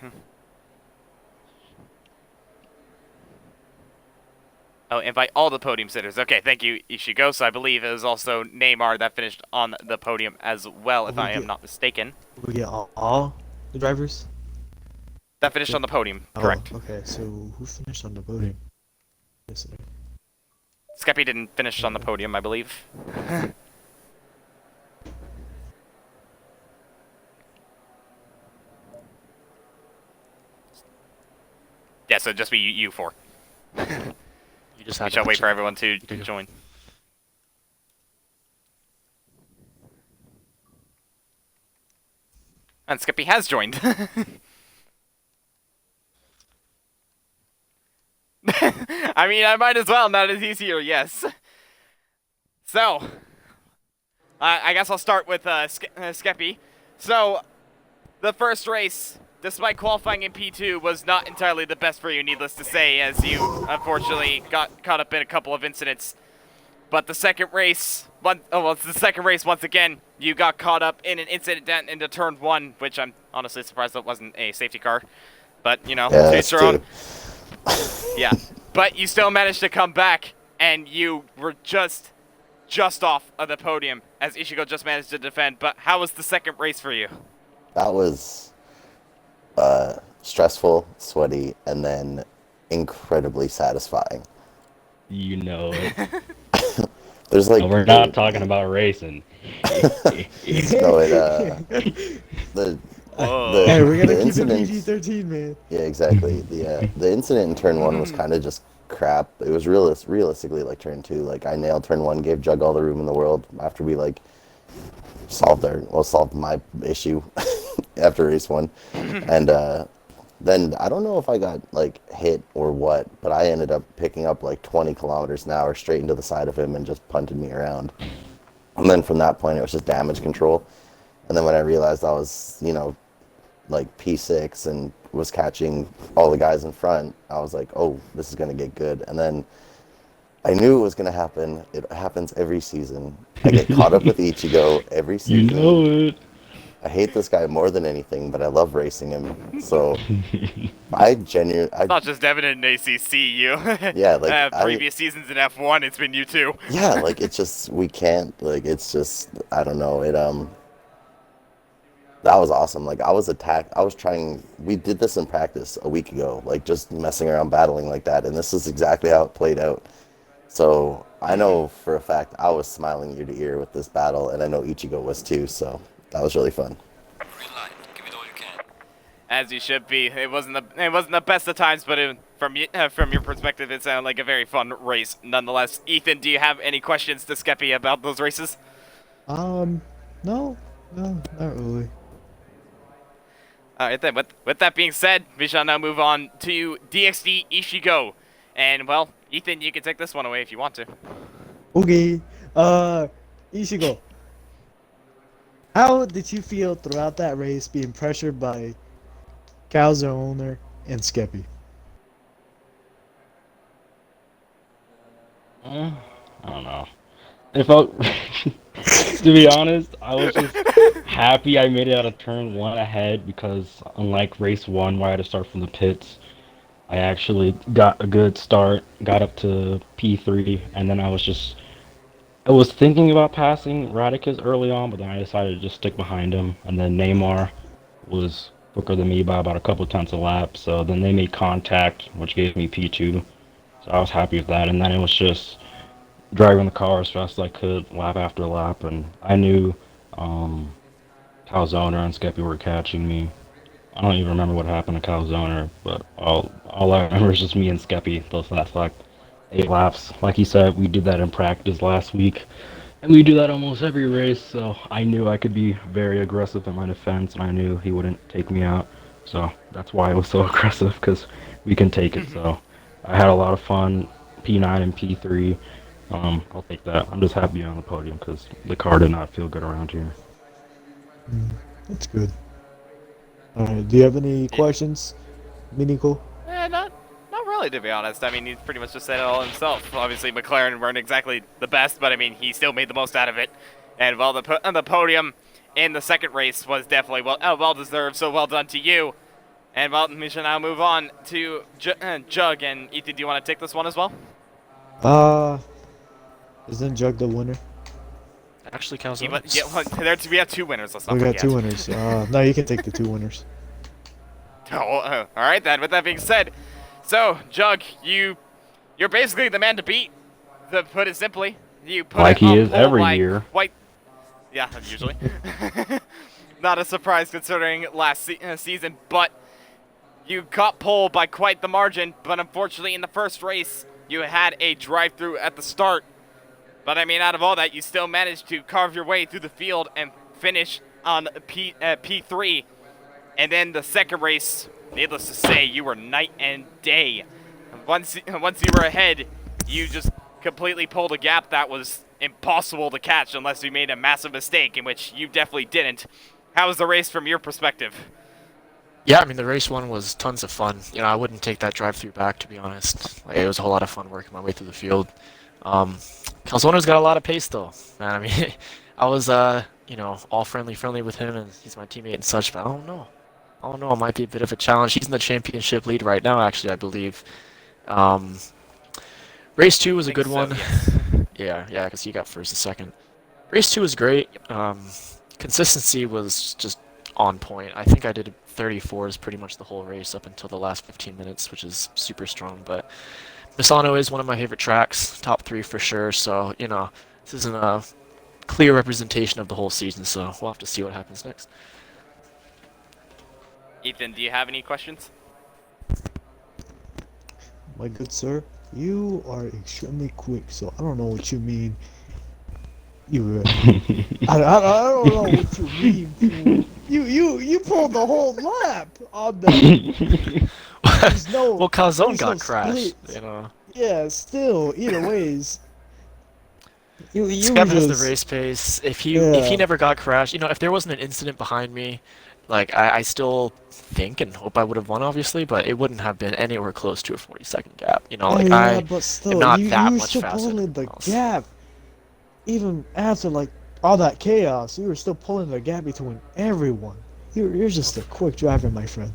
Oh, invite all the podium sitters. Okay, thank you, Ishigo. So I believe it was also Neymar that finished on the podium as well, if I am not mistaken. We get all the drivers? That finished on the podium, correct. Okay, so who finished on the podium? Yesterday. Skeppy didn't finish on the podium, I believe. so just be you four. You just have We to shall wait mention for it. everyone to You do. join. And Skippy has joined. I mean, I might as well, now that he's here, yes. So, I guess I'll start with Skeppy. So, the first race, despite qualifying in P2, was not entirely the best for you, needless to say, as you unfortunately got caught up in a couple of incidents. But the second race, once again, you got caught up in an incident into turn 1, which I'm honestly surprised that wasn't a safety car. But, you know, Yeah, to that's each their own. too. Yeah, but you still managed to come back, and you were just off of the podium, as Ishigo just managed to defend. But how was the second race for you? That was stressful, sweaty, and then incredibly satisfying. You know it. There's like No, we're not talking about racing. no, the Whoa. Hey, we're gonna the keep it incident. PG-13, man. Yeah, exactly. The incident in turn 1 was kind of just crap. It was realistically like turn 2. Like I nailed turn 1, gave Jug all the room in the world after we like solved my issue after race 1, and then I don't know if I got like hit or what, but I ended up picking up like 20 kilometers an hour straight into the side of him and just punted me around. And then from that point, it was just damage control. And then when I realized I was, like P6 and was catching all the guys in front, I was like, oh, this is going to get good. And then I knew it was going to happen. It happens every season. I get caught up with Ichigo every You season. know it. I hate this guy more than anything, but I love racing him. So I genuinely, It's not just evident in ACC, you. Yeah, like, previous seasons in F1, it's been you too. yeah, like it's just we can't like it's just I don't know it that was awesome. Like I was attacked. I was trying. We did this in practice a week ago, like just messing around, battling like that, and this is exactly how it played out. So I know for a fact I was smiling ear to ear with this battle, and I know Ichigo was too. So that was really fun. Green light. Give it all you can. As you should be. It wasn't the best of times, but from your perspective, it sounded like a very fun race, nonetheless. Ethan, do you have any questions to Skeppy about those races? No, not really. All right then. With that being said, we shall now move on to DXD Ishigo, and well, Ethan, you can take this one away if you want to. Okay, Ishigo, how did you feel throughout that race being pressured by Cal's owner and Skeppy? I don't know. It felt, to be honest, I was just happy I made it out of turn 1 ahead because unlike race 1 where I had to start from the pits, I actually got a good start, got up to P3, and then I was thinking about passing Radicus early on, but then I decided to just stick behind him, and then Neymar was quicker than me by about a couple tenths a lap, so then they made contact, which gave me P2, so I was happy with that, and then it was just driving the car as fast as I could, lap after lap, and I knew Calzona and Skeppy were catching me. I don't even remember what happened to Calzona, but all I remember is just me and Skeppy those last like 8 laps. Like he said, we did that in practice last week, and we do that almost every race, so I knew I could be very aggressive in my defense, and I knew he wouldn't take me out, so that's why I was so aggressive, because we can take it, so I had a lot of fun, P9 and P3. I'll take that. I'm just happy on the podium because the car did not feel good around here. That's good. Alright, do you have any questions, Miniko? Not really, to be honest. I mean, he pretty much just said it all himself. Obviously, McLaren weren't exactly the best, but I mean, he still made the most out of it. And while the podium in the second race was definitely well deserved, so well done to you. And well, we shall now move on to Jug and Ethan. Do you want to take this one as well? Isn't Jug the winner? Actually, Calzone. We have 2 winners. Let's not We got forget. 2 winners. No, you can take the 2 winners. Oh, all right then. With that being said, so Jug, you're basically the man to beat. To put it simply, you put Like it he on is pole every like year. White. Yeah, usually. Not a surprise considering last season, but you got pole by quite the margin, but unfortunately in the first race, you had a drive-through at the start. But I mean, out of all that, you still managed to carve your way through the field and finish on P3. And then the second race, needless to say, you were night and day. Once you were ahead, you just completely pulled a gap that was impossible to catch unless you made a massive mistake, in which you definitely didn't. How was the race from your perspective? Yeah, I mean, the race one was tons of fun. You know, I wouldn't take that drive-through back, to be honest. Like, it was a whole lot of fun working my way through the field. Calzone's got a lot of pace, though. Man, I mean, I was, you know, all friendly with him, and he's my teammate and such, but I don't know. It might be a bit of a challenge. He's in the championship lead right now, actually, I believe. Race 2 was a good one. Yeah, because he got first and second. Race 2 was great. Consistency was just on point. I think I did 34s pretty much the whole race up until the last 15 minutes, which is super strong. But Misano is one of my favorite tracks, top 3 for sure. So, you know, this isn't a clear representation of the whole season, so we'll have to see what happens next. Ethan, do you have any questions? My good sir, you are extremely quick, so I don't know what you mean. I don't know what you mean. You pulled the whole lap on the. Well, Calzone got no crashed, split. you know. Yeah, still, either ways. You Skev has just, the race pace. If he never got crashed, you know, if there wasn't an incident behind me, like I still think and hope I would have won, obviously, but it wouldn't have been anywhere close to a 40-second gap. You know, like I but still, am not you that were much still faster pulling than the everyone else. gap. Even after like all that chaos, you were still pulling the gap between everyone. You're just a quick driver, my friend.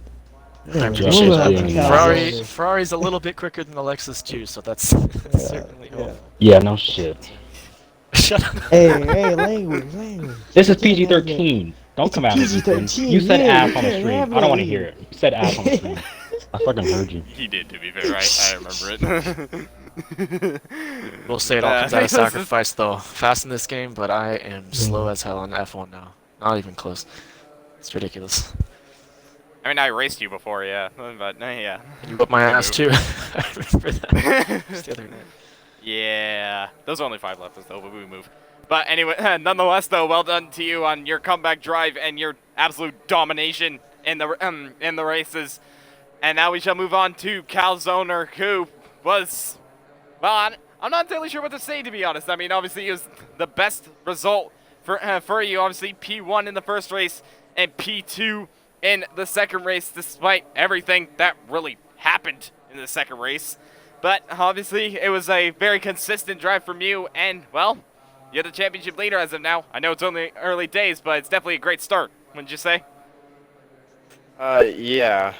Yeah, Just we'll being have to nice. Calzone. Ferrari's a little bit quicker than the Lexus too, so that's certainly Yeah. helpful. Yeah, no shit. Shut up. Hey, language. This is You can't have PG-13. Don't It's come at me, Ethan. PG-13, You said yeah, ass you on the can't stream. have I don't want to that hear it. You said ass on the stream. I fucking heard you. He did, to be fair, I remember it. We'll say it all comes out of sacrifice, though. Fast in this game, but I am slow as hell in F1 now. Not even close. It's ridiculous. I mean, I raced you before, yeah, but yeah. You whipped my ass too. I remember that. Just the other night. Yeah, those are only 5 left, though, but we move. But anyway, nonetheless, though, well done to you on your comeback drive and your absolute domination in the races. And now we shall move on to Calzoner, who was, well, I'm not entirely sure what to say, to be honest. I mean, obviously, it was the best result for you. Obviously, P1 in the first race and P2 in the second race, despite everything that really happened in the second race. But obviously, it was a very consistent drive from you, and, well, you're the championship leader as of now. I know it's only early days, but it's definitely a great start, wouldn't you say? Yeah.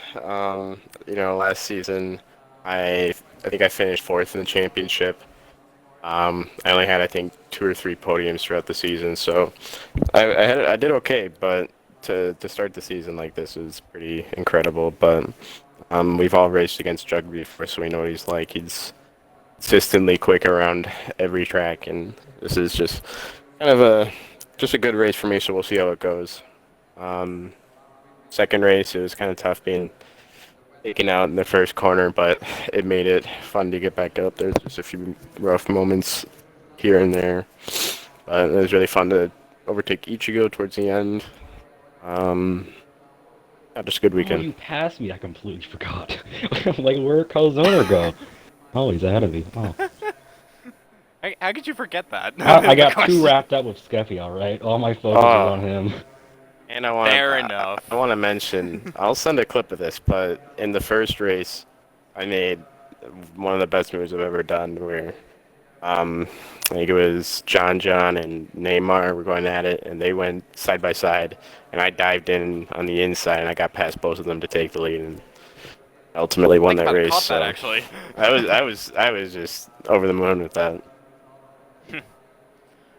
You know, last season, I think I finished 4th in the championship. I only had, I think, 2 or 3 podiums throughout the season, so I did okay, but to start the season like this is pretty incredible. But we've all raced against Jug before, so we know what he's like. He's consistently quick around every track, and this is just kind of a good race for me, so we'll see how it goes. Second race, it was kind of tough being taken out in the first corner, but it made it fun to get back up. There's just a few rough moments here and there, but it was really fun to overtake Ichigo towards the end. Just a good Oh, weekend. you passed me. I completely forgot. Like, where'd Calzoner go? Oh, he's ahead of me. Oh. How could you forget that? I got too wrapped up with Skeffy, alright? All my focus was on him. And I want Fair enough. I want to mention, I'll send a clip of this, but in the first race, I made one of the best moves I've ever done, where I think it was John and Neymar were going at it, and they went side by side, and I dived in on the inside, and I got past both of them to take the lead, and ultimately won that race. Caught So that, actually. I was just over the moon with that.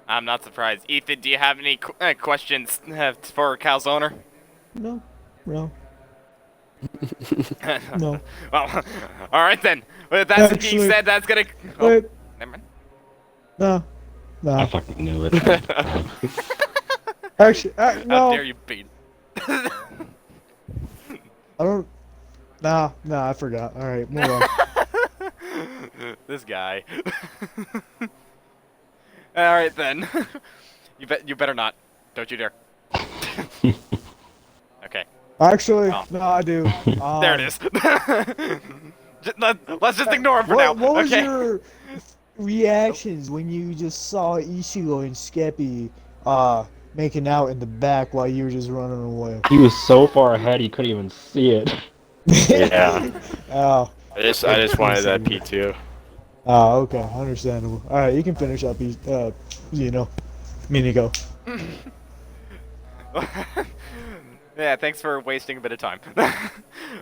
I'm not surprised. Ethan, do you have any questions for Calzoner? No. No. Well, all right then. With that being Actually, said, that's gonna. Wait. Never mind. No. I fucking knew it. Actually, How no. dare you beat? I don't. Nah, I forgot. All right, move on. This guy. All right then. You better not. Don't you dare. Okay. Actually, Oh. no, I do. There it is. Let's just ignore him for now. What was Okay. your reactions when you just saw Ichigo and Skeppy making out in the back while you were just running away? He was so far ahead he couldn't even see it. Yeah. Oh. I just wanted that P2. Oh, okay, understandable. All right, you can finish up, Minigo. Yeah, thanks for wasting a bit of time.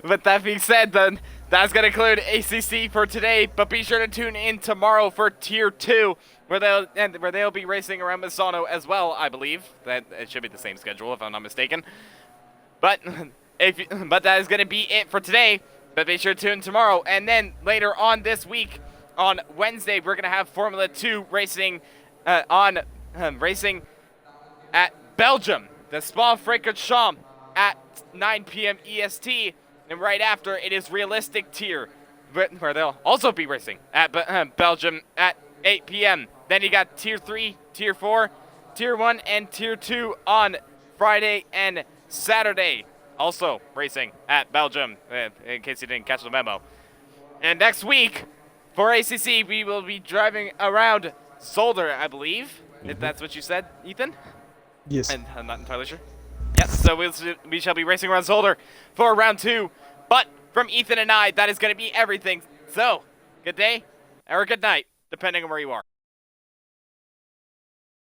But that being said, then, that's going to conclude ACC for today. But be sure to tune in tomorrow for Tier 2, where they'll be racing around Misano as well, I believe. That it should be the same schedule, if I'm not mistaken. But but that is going to be it for today. But be sure to tune in tomorrow. And then later on this week, on Wednesday, we're going to have Formula 2 racing racing at Belgium, the Spa-Francorchamps, at 9 p.m. EST, and right after it is Realistic Tier, where they'll also be racing at Belgium at 8 p.m. Then you got Tier 3, Tier 4, Tier 1, and Tier 2 on Friday and Saturday, also racing at Belgium, in case you didn't catch the memo. And next week, for ACC, we will be driving around Zolder, I believe, if that's what you said, Ethan? Yes. And I'm not entirely sure. Yes, so we shall be racing around Zolder for round 2. But from Ethan and I, that is going to be everything. So, good day or good night, depending on where you are.